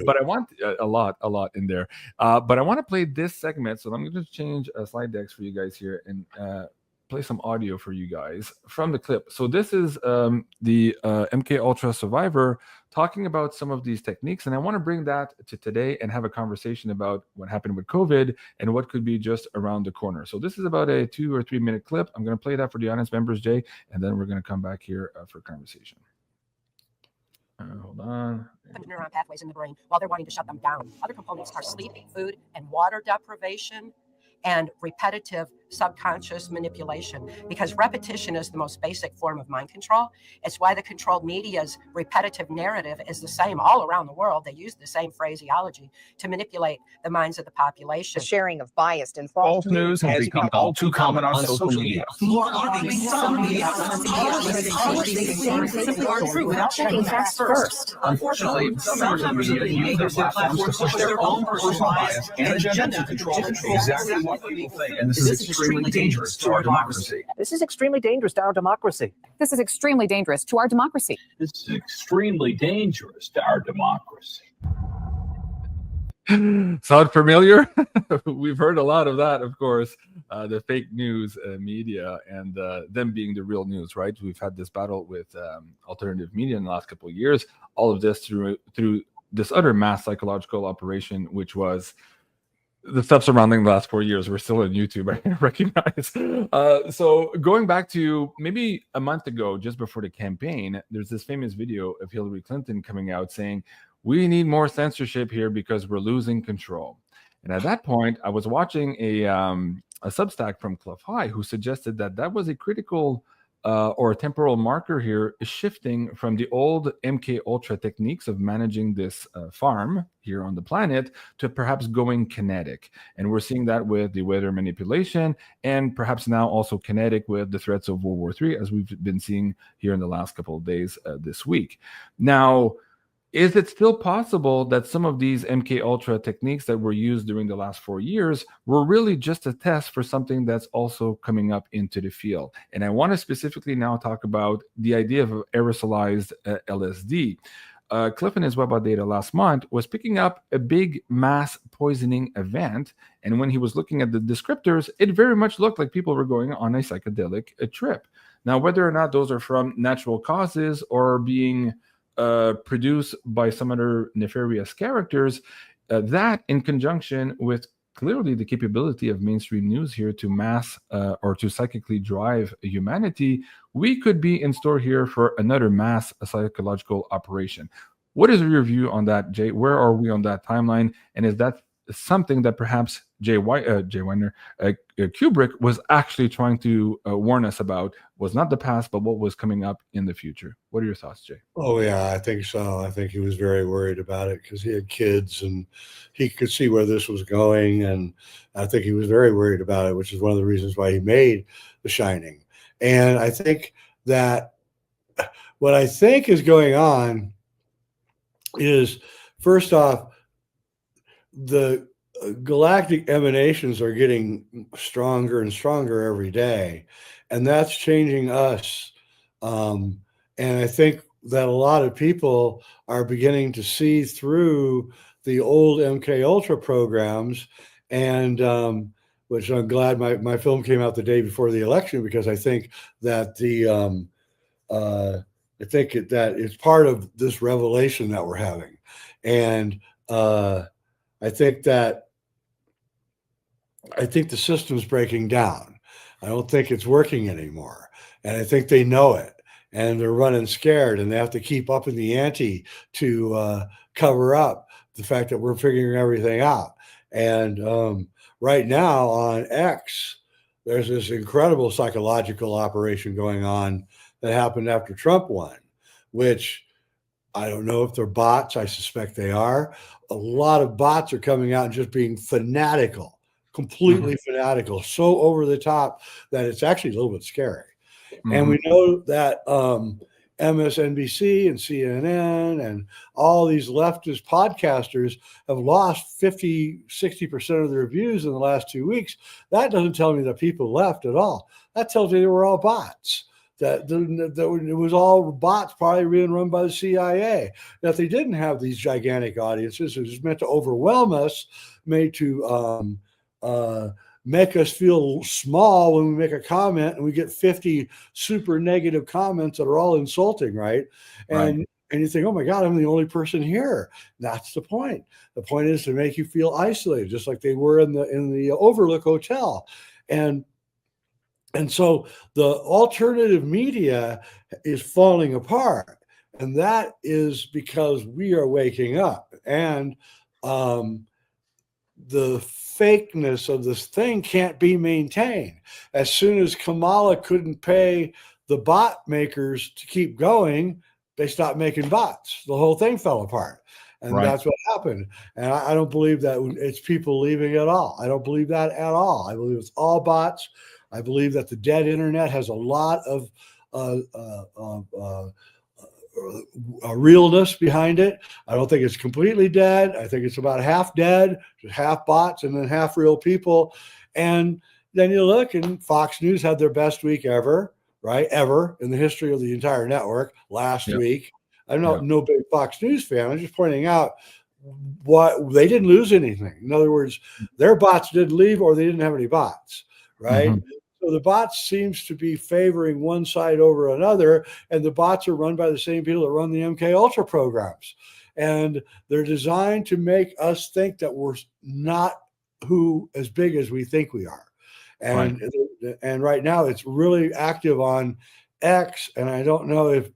But I want a lot in there. But I want to play this segment. So I'm going to change slide decks for you guys here and play some audio for you guys from the clip. So this is the MK Ultra survivor talking about some of these techniques. And I want to bring that to today and have a conversation about what happened with COVID and what could be just around the corner. So this is about a 2 or 3 minute clip. I'm going to play that for the audience members, Jay, and then we're going to come back here for conversation. Hold on. Neuron pathways in the brain while they're wanting to shut them down. Other components are sleep, food, and water deprivation, and repetitive subconscious manipulation, because repetition is the most basic form of mind control. It's why the controlled media's repetitive narrative is the same all around the world. They use the same phraseology to manipulate the minds of the population. The sharing of biased and false news has become all too common on social media. Without checking facts first. Unfortunately, some members of the media use their platforms to push their own personal bias and agenda to control exactly what people think. And this is extremely dangerous to our democracy. This is extremely dangerous to our democracy. This is extremely dangerous to our democracy. This is extremely dangerous to our democracy. Sound familiar? We've heard a lot of that, of course, the fake news media and them being the real news, right? We've had this battle with alternative media in the last couple of years. All of this through this other mass psychological operation, which was the stuff surrounding the last 4 years. We're still on YouTube, I recognize. So going back to maybe a month ago, just before the campaign, there's this famous video of Hillary Clinton coming out saying, we need more censorship here because we're losing control. And at that point, I was watching a Substack from ClockWork who suggested that was a critical or a temporal marker here, shifting from the old MK Ultra techniques of managing this farm here on the planet to perhaps going kinetic. And we're seeing that with the weather manipulation and perhaps now also kinetic with the threats of World War III, as we've been seeing here in the last couple of days this week. Now, is it still possible that some of these MK Ultra techniques that were used during the last 4 years were really just a test for something that's also coming up into the field? And I want to specifically now talk about the idea of aerosolized LSD. Cliff in his web data last month was picking up a big mass poisoning event. And when he was looking at the descriptors, it very much looked like people were going on a psychedelic trip. Now, whether or not those are from natural causes or being produced by some other nefarious characters, that in conjunction with clearly the capability of mainstream news here to mass or to psychically drive humanity, we could be in store here for another mass psychological operation. What is your view on that, Jay? Where are we on that timeline? And is that something that perhaps Jay Weidner, Kubrick was actually trying to warn us about? Was not the past, but what was coming up in the future. What are your thoughts, Jay? Oh, yeah, I think so. I think he was very worried about it because he had kids and he could see where this was going. And I think he was very worried about it, which is one of the reasons why he made The Shining. And I think that what I think is going on is, first off, the galactic emanations are getting stronger and stronger every day, and that's changing us. And I think that a lot of people are beginning to see through the old MK Ultra programs, and which I'm glad my film came out the day before the election, because I think that that it's part of this revelation that we're having. And I think the system's breaking down. I don't think it's working anymore. And I think they know it. And they're running scared, and they have to keep upping the ante to cover up the fact that we're figuring everything out. And right now on X, there's this incredible psychological operation going on that happened after Trump won, which I don't know if they're bots. I suspect they are. A lot of bots are coming out and just being fanatical, completely fanatical, so over the top that it's actually a little bit scary. And we know that MSNBC and CNN and all these leftist podcasters have lost 50, 60% of their views in the last 2 weeks. That doesn't tell me that people left at all. That tells me they were all bots. That it was all bots probably being run by the CIA. That they didn't have these gigantic audiences. It was meant to overwhelm us, made to make us feel small when we make a comment and we get 50 super negative comments that are all insulting, right? And And you think, oh my God, I'm the only person here. That's the point. The point is to make you feel isolated, just like they were in the Overlook Hotel. And so the alternative media is falling apart. And that is because we are waking up. And the fakeness of this thing can't be maintained. As soon as Kamala couldn't pay the bot makers to keep going, they stopped making bots. The whole thing fell apart. And that's what happened. And I don't believe that it's people leaving at all. I don't believe that at all. I believe it's all bots. I believe that the dead internet has a lot of realness behind it. I don't think it's completely dead. I think it's about half dead, just half bots, and then half real people. And then you look, and Fox News had their best week ever, right? Ever in the history of the entire network last week. I'm not no big Fox News fan. I'm just pointing out what they didn't lose anything. In other words, their bots didn't leave, or they didn't have any bots, right? So the bots seems to be favoring one side over another, and the bots are run by the same people that run the MK Ultra programs. And they're designed to make us think that we're not as big as we think we are. And and right now it's really active on X, and I don't know if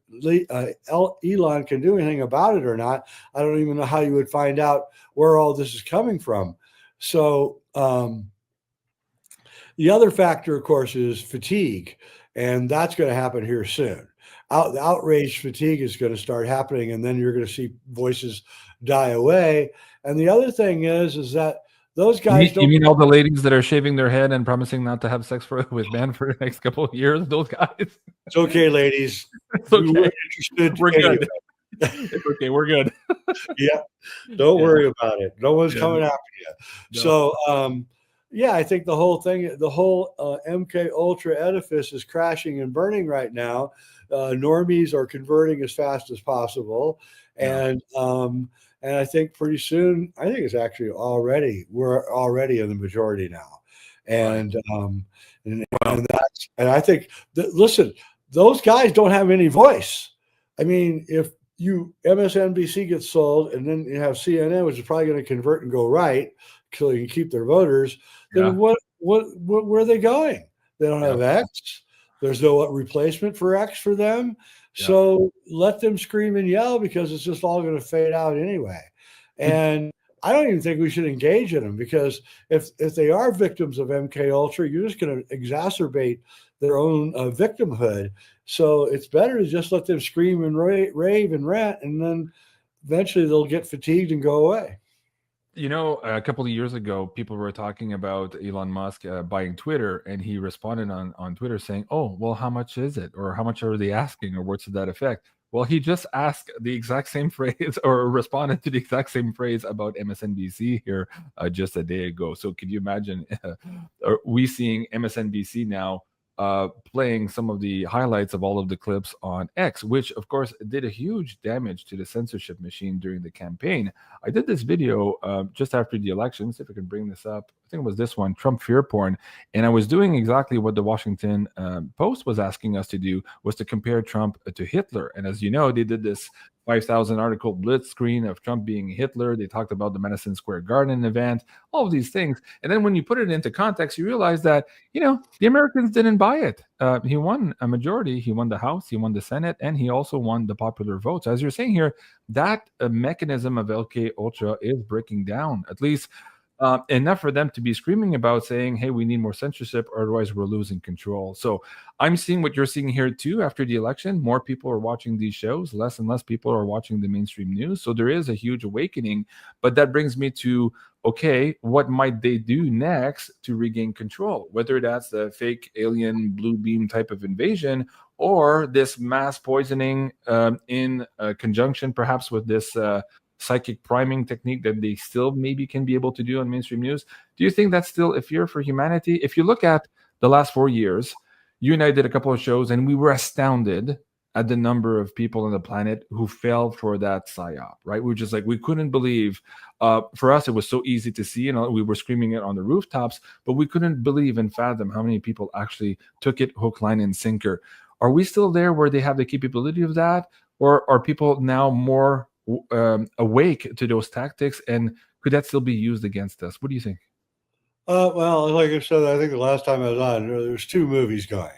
Elon can do anything about it or not. I don't even know how you would find out where all this is coming from. So the other factor, of course, is fatigue, and that's going to happen here soon. The outrage fatigue is going to start happening, and then you're going to see voices die away. And the other thing is that those guys You mean all the ladies that are shaving their head and promising not to have sex with men for the next couple of years? Those guys. It's okay, ladies. It's okay. We weren't interested. We're anyway. good. It's okay. We're good. Yeah. Don't worry about it. No one's coming after you. So, I think the whole thing, the whole MK Ultra edifice is crashing and burning right now. Normies are converting as fast as possible. And I think pretty soon, I think it's actually we're already in the majority now. And I think listen, those guys don't have any voice. I mean, if MSNBC gets sold, and then you have CNN, which is probably going to convert and go right so you can keep their voters, then where are they going? They don't have X. There's no replacement for X for them. So let them scream and yell, because it's just all going to fade out anyway. And I don't even think we should engage in them, because if they are victims of MK Ultra, you're just going to exacerbate their own victimhood. So it's better to just let them scream and rave and rant, and then eventually they'll get fatigued and go away. You know, a couple of years ago, people were talking about Elon Musk buying Twitter, and he responded on Twitter saying, "Oh, well, how much is it? Or how much are they asking? Or words to that effect?" Well, he just asked the exact same phrase, or responded to the exact same phrase about MSNBC here just a day ago. So can you imagine are we seeing MSNBC now playing some of the highlights of all of the clips on X, which of course did a huge damage to the censorship machine during the campaign. I did this video just after the election. Let's see if I can bring this up. I think it was this one, Trump fear porn. And I was doing exactly what the Washington Post was asking us to do, was to compare Trump to Hitler. And as you know, they did this 5,000 article blitz screen of Trump being Hitler. They talked about the Madison Square Garden event, all of these things. And then when you put it into context, you realize that, the Americans didn't buy it. He won a majority. He won the House, he won the Senate, and he also won the popular vote. So as you're saying here, that mechanism of MK Ultra is breaking down, at least enough for them to be screaming about, saying, hey, we need more censorship, or otherwise we're losing control. So I'm seeing what you're seeing here too. After the election, more people are watching these shows, less and less people are watching the mainstream news. So there is a huge awakening. But that brings me to, okay, what might they do next to regain control? Whether that's the fake alien blue beam type of invasion, or this mass poisoning in conjunction perhaps with this psychic priming technique that they still maybe can be able to do on mainstream news. Do you think that's still a fear for humanity? If you look at the last 4 years, you and I did a couple of shows, and we were astounded at the number of people on the planet who fell for that psyop, right? We were just like, we couldn't believe. For us, it was so easy to see, we were screaming it on the rooftops, but we couldn't believe and fathom how many people actually took it hook, line, and sinker. Are we still there where they have the capability of that? or are people now more awake to those tactics, and could that still be used against us? What do you think? Well, like I said, I think the last time I was on, there was 2 movies going.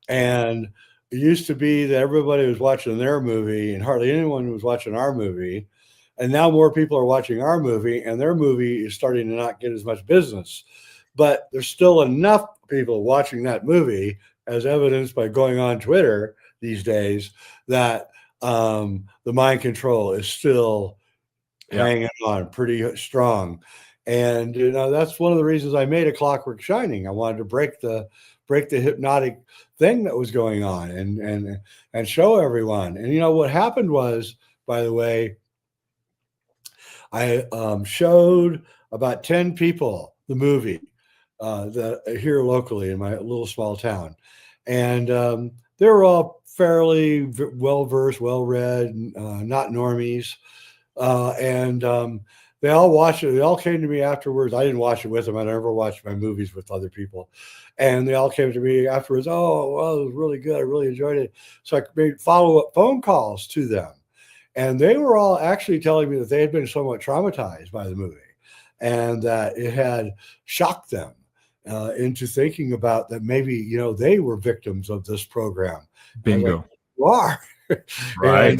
And it used to be that everybody was watching their movie and hardly anyone was watching our movie. And now more people are watching our movie, and their movie is starting to not get as much business. But there's still enough people watching that movie, as evidenced by going on Twitter these days, that the mind control is still hanging on pretty strong. And that's one of the reasons I made a ClockWork Shining. I wanted to break the hypnotic thing that was going on and show everyone. And what happened was, by the way, I showed about 10 people the movie that here locally in my little small town, and they were all fairly well versed, well read, not normies, and they all watched it. They all came to me afterwards. I didn't watch it with them. I never watched my movies with other people. And they all came to me afterwards. Oh, well, it was really good. I really enjoyed it. So I made follow-up phone calls to them. And they were all actually telling me that they had been somewhat traumatized by the movie and that it had shocked them into thinking about that maybe, they were victims of this program. Bingo. You are. Right.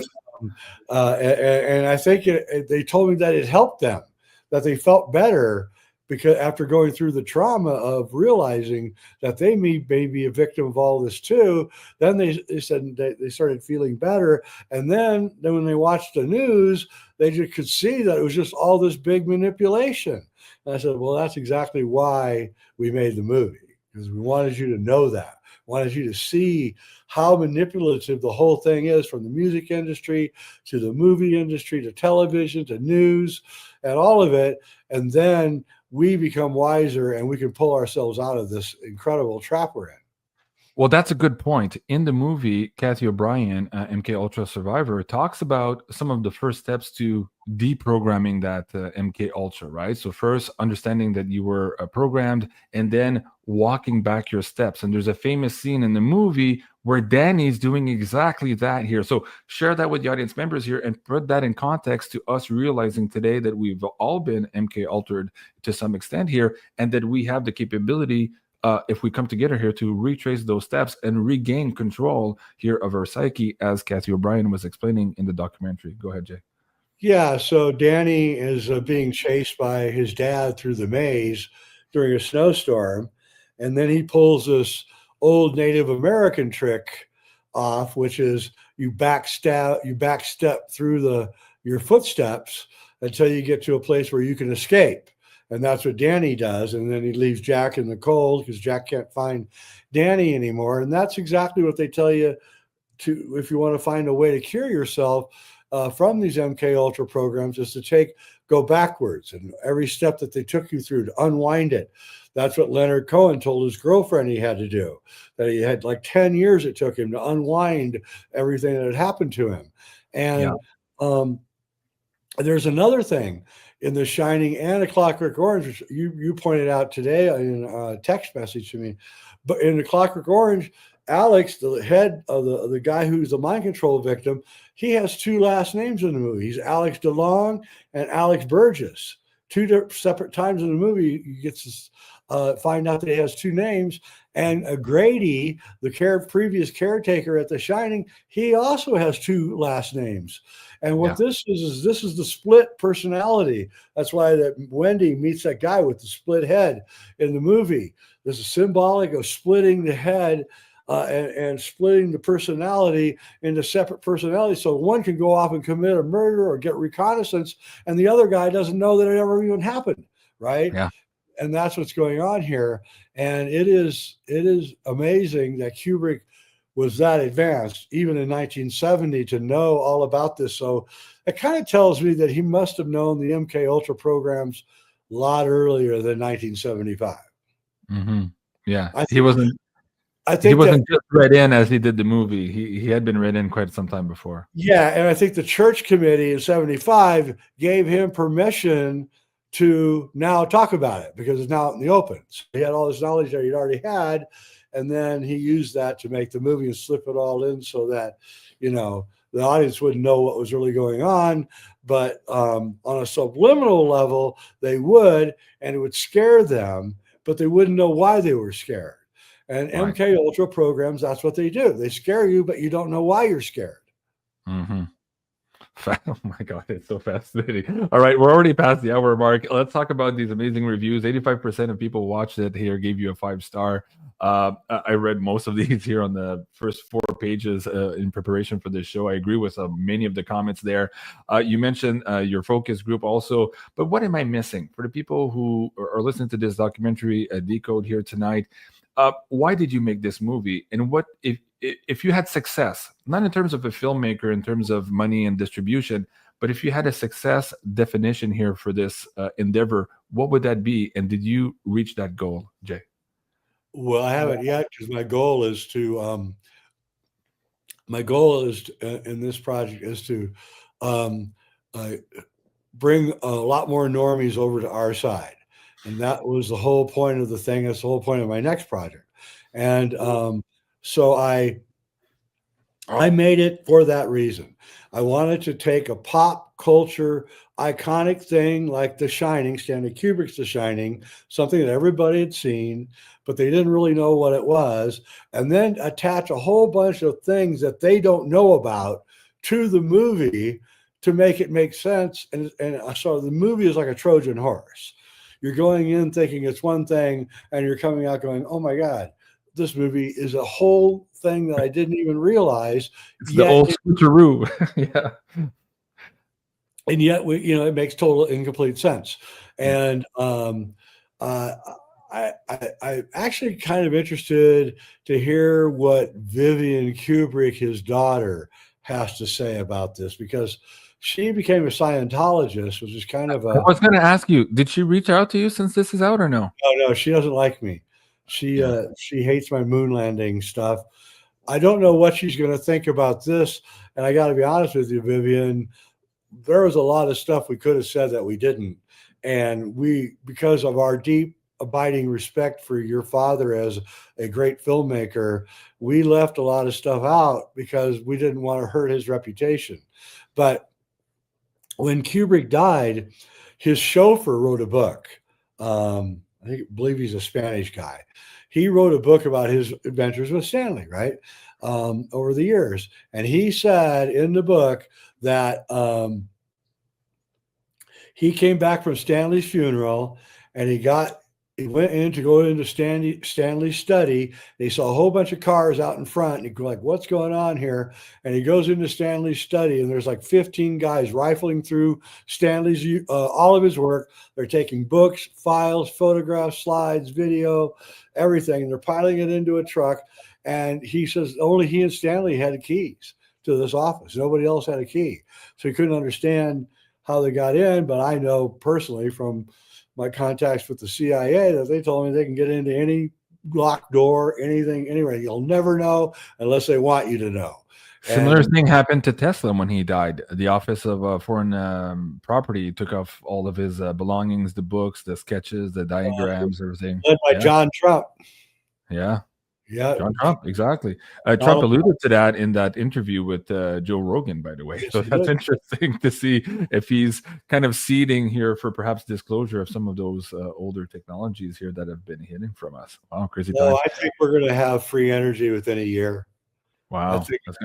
And I think they told me that it helped them, that they felt better because after going through the trauma of realizing that they may be a victim of all this too, then they said they started feeling better. And then when they watched the news, they just could see that it was just all this big manipulation. And I said, well, that's exactly why we made the movie, because we wanted you to know that. Wanted you to see how manipulative the whole thing is, from the music industry to the movie industry to television to news and all of it. And then we become wiser and we can pull ourselves out of this incredible trap we're in. Well, that's a good point. In the movie, Kathy O'Brien, MK Ultra survivor, talks about some of the first steps to deprogramming that MK Ultra, right? So first, understanding that you were programmed, and then walking back your steps. And there's a famous scene in the movie where Danny's doing exactly that here. So share that with the audience members here and put that in context to us realizing today that we've all been MK altered to some extent here, and that we have the capability, if we come together here, to retrace those steps and regain control here of our psyche, as Kathy O'Brien was explaining in the documentary. Go ahead, Jay. Yeah, so Danny is being chased by his dad through the maze during a snowstorm, and then he pulls this old Native American trick off, which is you backstep through your footsteps until you get to a place where you can escape. And that's what Danny does. And then he leaves Jack in the cold because Jack can't find Danny anymore. And that's exactly what they tell you to, if you want to find a way to cure yourself from these MK Ultra programs, is to go backwards. And every step that they took you through to unwind it. That's what Leonard Cohen told his girlfriend he had to do, that he had like 10 years it took him to unwind everything that had happened to him. And there's another thing in The Shining and A Clockwork Orange, which you pointed out today in a text message to me. But in The Clockwork Orange, Alex, the head of the guy who's the mind control victim, he has 2 last names in the movie. He's Alex DeLong and Alex Burgess. 2 separate times in the movie, you get to find out that he has 2 names. And Grady, the previous caretaker at The Shining, he also has 2 last names. And what this is the split personality. That's why that Wendy meets that guy with the split head in the movie. This is symbolic of splitting the head and splitting the personality into separate personalities. So one can go off and commit a murder or get reconnaissance, and the other guy doesn't know that it ever even happened, right? Yeah. And that's what's going on here. And it is amazing that Kubrick was that advanced, even in 1970, to know all about this. So it kind of tells me that he must have known the MK Ultra programs a lot earlier than 1975. Mm-hmm. Yeah, he wasn't just read in as he did the movie. He had been read in quite some time before. Yeah, and I think the church committee in 75 gave him permission to now talk about it because it's now out in the open. So he had all this knowledge that he'd already had, and then he used that to make the movie and slip it all in so that, the audience wouldn't know what was really going on, but on a subliminal level, they would, and it would scare them, but they wouldn't know why they were scared. And Right. MK Ultra programs, that's what they do. They scare you, but you don't know why you're scared. Mm-hmm. Oh my God, it's so fascinating. All right, we're already past the hour mark. Let's talk about these amazing reviews. 85% of people watched it here, gave you a 5-star. I read most of these here on the first 4 pages in preparation for this show. I agree with many of the comments there. You mentioned your focus group also, but what am I missing? For the people who are listening to this documentary, Decode here tonight, why did you make this movie? And what if you had success, not in terms of a filmmaker, in terms of money and distribution, but if you had a success definition here for this endeavor, what would that be? And did you reach that goal, Jay? Well, I haven't yet, because my goal is to in this project is to bring a lot more normies over to our side. And that was the whole point of the thing. That's the whole point of my next project. And so I made it for that reason. I wanted to take a pop culture iconic thing like The Shining, Stanley Kubrick's The Shining, something that everybody had seen, but they didn't really know what it was, and then attach a whole bunch of things that they don't know about to the movie to make it make sense. And so the movie is like a Trojan horse. You're going in thinking it's one thing, and you're coming out going, oh my God, this movie is a whole thing that I didn't even realize. It's the old switcheroo. Yeah. And yet, it makes total incomplete sense. And I'm actually kind of interested to hear what Vivian Kubrick, his daughter, has to say about this, because she became a Scientologist, which is kind of I was going to ask you, did she reach out to you since this is out or no? No, she doesn't like me. She hates my moon landing stuff. I don't know what she's going to think about this. And I got to be honest with you, Vivian, there was a lot of stuff we could have said that we didn't. And because of our deep, abiding respect for your father as a great filmmaker, we left a lot of stuff out because we didn't want to hurt his reputation. But when Kubrick died, his chauffeur wrote a book. I believe he's a Spanish guy. He wrote a book about his adventures with Stanley, right? Over the years. And he said in the book that he came back from Stanley's funeral, and he went in to go into Stanley's study. And he saw a whole bunch of cars out in front, and he go like, what's going on here? And he goes into Stanley's study, and there's like 15 guys rifling through Stanley's all of his work. They're taking books, files, photographs, slides, video, everything, and they're piling it into a truck. And he says only he and Stanley had keys to this office. Nobody else had a key. So he couldn't understand how they got in. But I know personally from my contacts with the CIA that they told me they can get into any locked door, anything, anywhere. You'll never know unless they want you to know. Similar thing happened to Tesla when he died. The Office of Foreign Property took off all of his belongings, the books, the sketches, the diagrams, everything. Led by John Trump. Yeah. Yeah, John Trump, exactly. Trump alluded to that in that interview with Joe Rogan, by the way. Yes, so that's interesting to see if he's kind of seeding here for perhaps disclosure of some of those older technologies here that have been hidden from us. Wow, crazy time. I think we're going to have free energy within a year. Wow. I don't think there's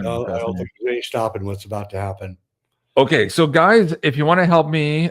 any stopping what's about to happen. Okay, so guys, if you want to help me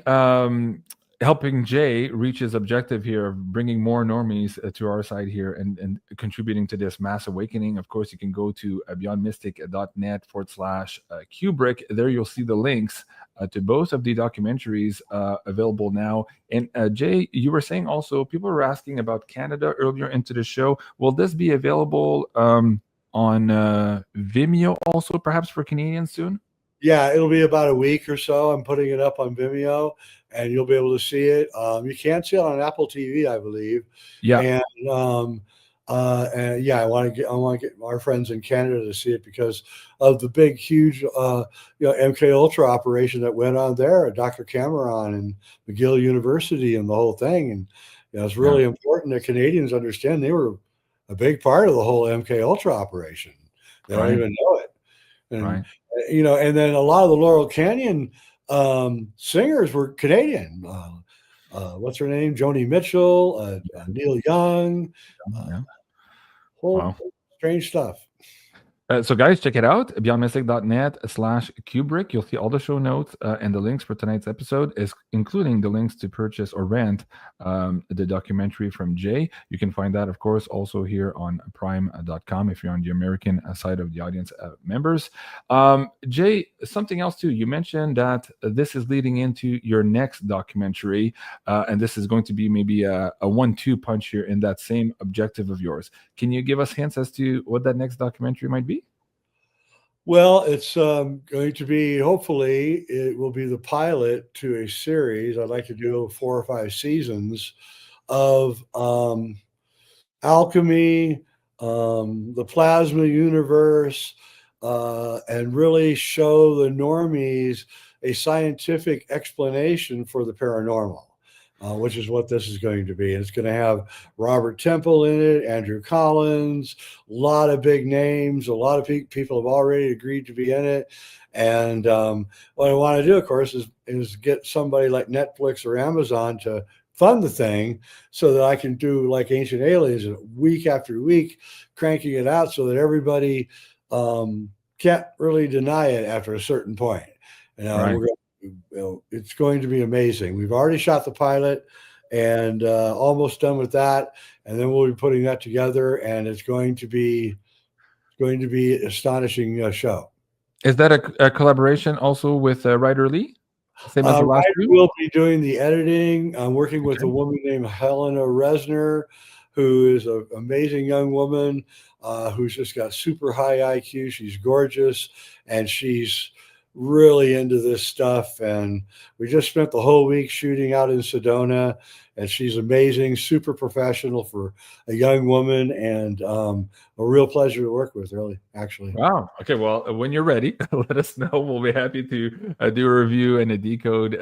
helping Jay reach his objective here of bringing more normies to our side here and contributing to this mass awakening, of course, you can go to beyondmystic.net/Kubrick. There you'll see the links to both of the documentaries available now. And Jay, you were saying also people were asking about Canada earlier into the show. Will this be available on Vimeo also, perhaps for Canadians soon? Yeah, it'll be about a week or so. I'm putting it up on Vimeo, and you'll be able to see it. You can't see it on Apple TV, I believe. Yeah. And yeah, I want to get our friends in Canada to see it because of the big, huge, MK Ultra operation that went on there at Dr. Cameron and McGill University and the whole thing. And it's really important that Canadians understand they were a big part of the whole MK Ultra operation. They don't even know it. And And then a lot of the Laurel Canyon singers were Canadian. What's her name? Joni Mitchell, Neil Young. Whole strange stuff. So guys, check it out, beyondmystic.net/Kubrick. You'll see all the show notes and the links for tonight's episode, including the links to purchase or rent the documentary from Jay. You can find that, of course, also here on prime.com if you're on the American side of the audience members. Jay, something else too. You mentioned that this is leading into your next documentary, and this is going to be maybe a 1-2 punch here in that same objective of yours. Can you give us hints as to what that next documentary might be? Well, it's going to be, hopefully, it will be the pilot to a series. I'd like to do 4 or 5 seasons of alchemy, the plasma universe, and really show the normies a scientific explanation for the paranormal. Which is what this is going to be. It's going to have Robert Temple in it, Andrew Collins, a lot of big names. A lot of people have already agreed to be in it. And what I want to do, of course, is get somebody like Netflix or Amazon to fund the thing so that I can do like Ancient Aliens week after week, cranking it out so that everybody can't really deny it after a certain point. Right. It's going to be amazing. We've already shot the pilot and almost done with that, and then we'll be putting that together, and it's going to be an astonishing show. Is that a collaboration also with Ryder Lee? Same as the last Ryder will be doing the editing. I'm working with a woman named Helena Resner, who is an amazing young woman who's just got super high IQ. She's gorgeous, and she's really into this stuff, and we just spent the whole week shooting out in Sedona, and she's amazing, super professional for a young woman, and a real pleasure to work with, really, actually. Wow. Okay, well, when you're ready, let us know. We'll be happy to do a review and a decode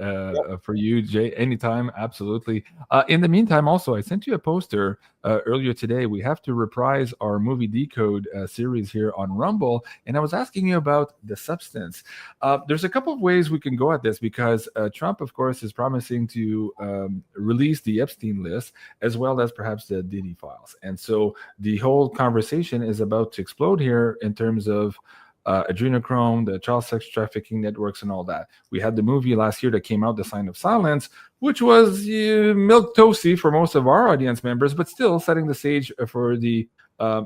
for you, Jay, anytime. Absolutely. In the meantime, also, I sent you a poster earlier today. We have to reprise our movie decode series here on Rumble, and I was asking you about The Substance. There's a couple of ways we can go at this, because Trump, of course, is promising to release the Epstein list, as well as perhaps the Diddy files. And so the whole conversation is about to explode here in terms of adrenochrome, the child sex trafficking networks, and all that. We had the movie last year that came out, The Sign of Silence, which was milk toasty for most of our audience members, but still setting the stage for the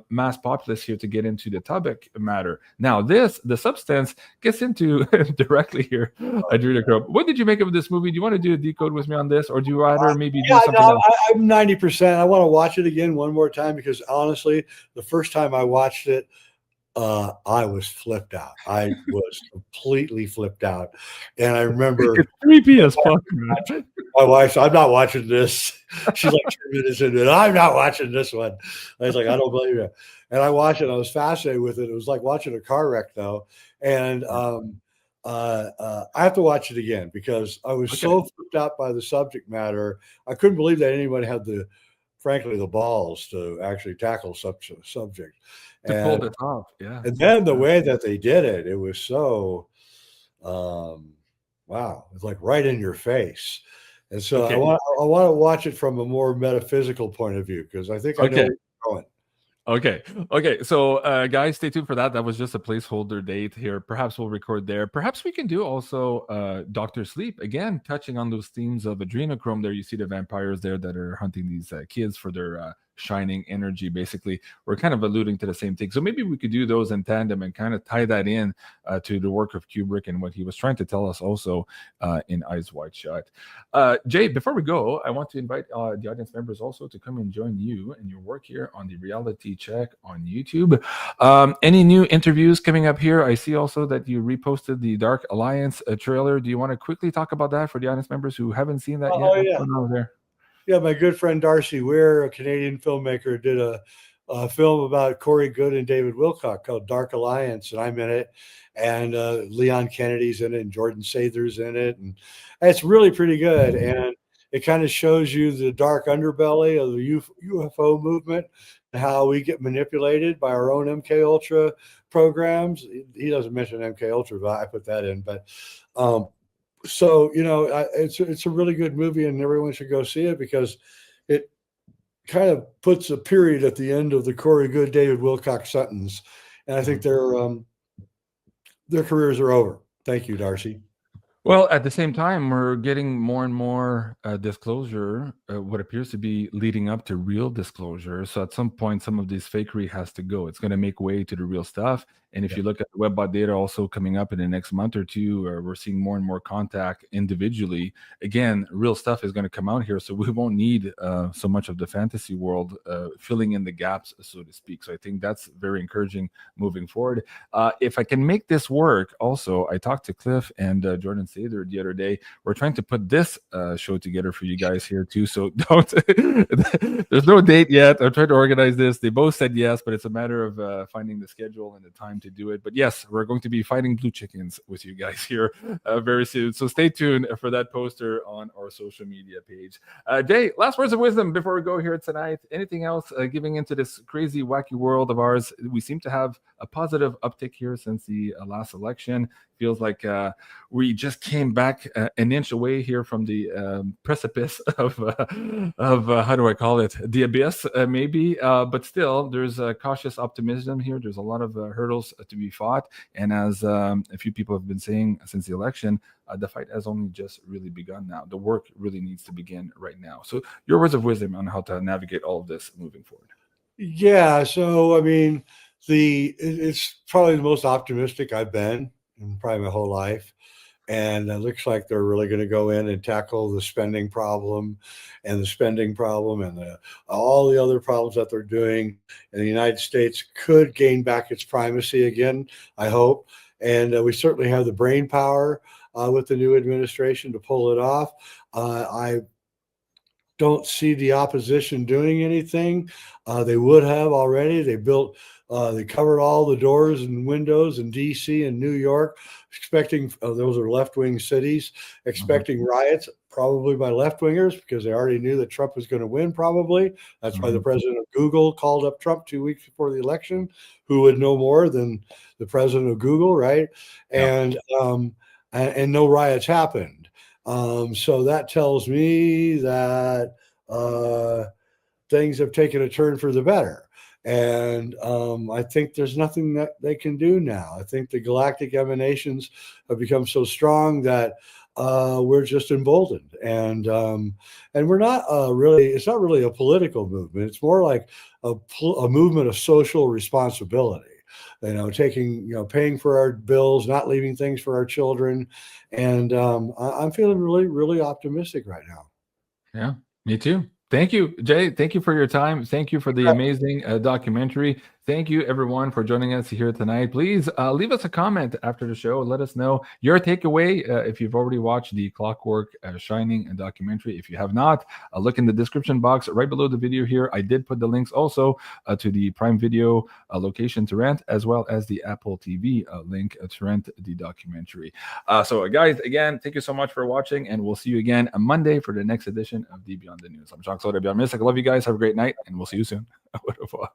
mass populace here to get into the topic matter. Now, The Substance, gets into directly here adrenochrome. What did you make of this movie? Do you want to do a decode with me on this, or do you rather maybe do something else? I'm 90%. I want to watch it again one more time, because honestly, the first time I watched it, I was flipped out. I was completely flipped out. And I remember it's creepy as fuck. My wife said, I'm not watching this. She's like 2 minutes into it. I'm not watching this one. I was like, I don't believe you. And I watched it. I was fascinated with it. It was like watching a car wreck, though. And I have to watch it again, because I was so flipped out by the subject matter. I couldn't believe that anybody had frankly, the balls to actually tackle such a subject. To pull it off, yeah. And then the way that they did it, it was so, wow, it's like right in your face. And so I want to watch it from a more metaphysical point of view, because I think I know where you're going. Okay. So, guys, stay tuned for that. That was just a placeholder date here. Perhaps we'll record there. Perhaps we can do also Dr. Sleep, again, touching on those themes of adrenochrome. There you see the vampires there that are hunting these kids for their shining energy. Basically, we're kind of alluding to the same thing. So maybe we could do those in tandem and kind of tie that in to the work of Kubrick and what he was trying to tell us also in Eyes Wide Shut. Jay, before we go, I want to invite the audience members also to come and join you and your work here on the Reality Check on YouTube. Any new interviews coming up here? I see also that you reposted the Dark Alliance trailer. Do you want to quickly talk about that for the audience members who haven't seen that yet? Oh, yeah. What's going on there? Yeah, my good friend Darcy Weir, a Canadian filmmaker, did a film about Corey Goode and David Wilcock called Dark Alliance, and I'm in it. And Leon Kennedy's in it, and Jordan Sather's in it, and it's really pretty good. And it kind of shows you the dark underbelly of the UFO movement and how we get manipulated by our own MK Ultra programs. He doesn't mention MK Ultra, but I put that in. But so, you know, it's a really good movie, and everyone should go see it because it kind of puts a period at the end of the Corey Good, David Wilcox sentence. And I think their careers are over. Thank you, Darcy. Well, at the same time, we're getting more and more disclosure, what appears to be leading up to real disclosure. So at some point, some of this fakery has to go. It's going to make way to the real stuff. And if you look at the WebBot data also coming up in the next month or two, we're seeing more and more contact individually. Again, real stuff is going to come out here. So we won't need so much of the fantasy world filling in the gaps, so to speak. So I think that's very encouraging moving forward. If I can make this work, also, I talked to Cliff and Jordan Sather the other day. We're trying to put this show together for you guys here too. So don't, there's no date yet. I'm trying to organize this. They both said yes, but it's a matter of finding the schedule and the time to do it. But yes, we're going to be fighting blue chickens with you guys here very soon. So stay tuned for that poster on our social media page. Jay, last words of wisdom before we go here tonight. Anything else giving into this crazy, wacky world of ours? We seem to have a positive uptick here since the last election. Feels like we just came back an inch away here from the precipice of how do I call it? The abyss, maybe. But still, there's a cautious optimism here. There's a lot of hurdles to be fought. And as a few people have been saying since the election, the fight has only just really begun now. The work really needs to begin right now. So your words of wisdom on how to navigate all of this moving forward. Yeah. So, I mean, it's probably the most optimistic I've been in probably my whole life. And it looks like they're really going to go in and tackle the spending problem and all the other problems that they're doing. And the United States could gain back its primacy again, I hope. And we certainly have the brain power with the new administration to pull it off. I don't see the opposition doing anything. They would have already. They covered all the doors and windows in D.C. and New York, expecting those are left-wing cities, expecting riots, probably by left-wingers, because they already knew that Trump was going to win, probably. That's why the president of Google called up Trump 2 weeks before the election. Who would know more than the president of Google, right? And no riots happened. So that tells me that things have taken a turn for the better. And I think there's nothing that they can do now. I think the galactic emanations have become so strong that we're just emboldened. And we're not it's not really a political movement. It's more like a movement of social responsibility. Paying for our bills, not leaving things for our children. And I'm feeling really, really optimistic right now. Yeah, me too. Thank you, Jay. Thank you for your time. Thank you for the amazing documentary. Thank you, everyone, for joining us here tonight. Please leave us a comment after the show. Let us know your takeaway if you've already watched the ClockWork Shining documentary. If you have not, look in the description box right below the video here. I did put the links also to the Prime Video location to rent, as well as the Apple TV link to rent the documentary. So, guys, again, thank you so much for watching, and we'll see you again on Monday for the next edition of the Beyond the News. I'm Jacques Soda, Beyond Mystic. I love you guys. Have a great night, and we'll see you soon. Au revoir.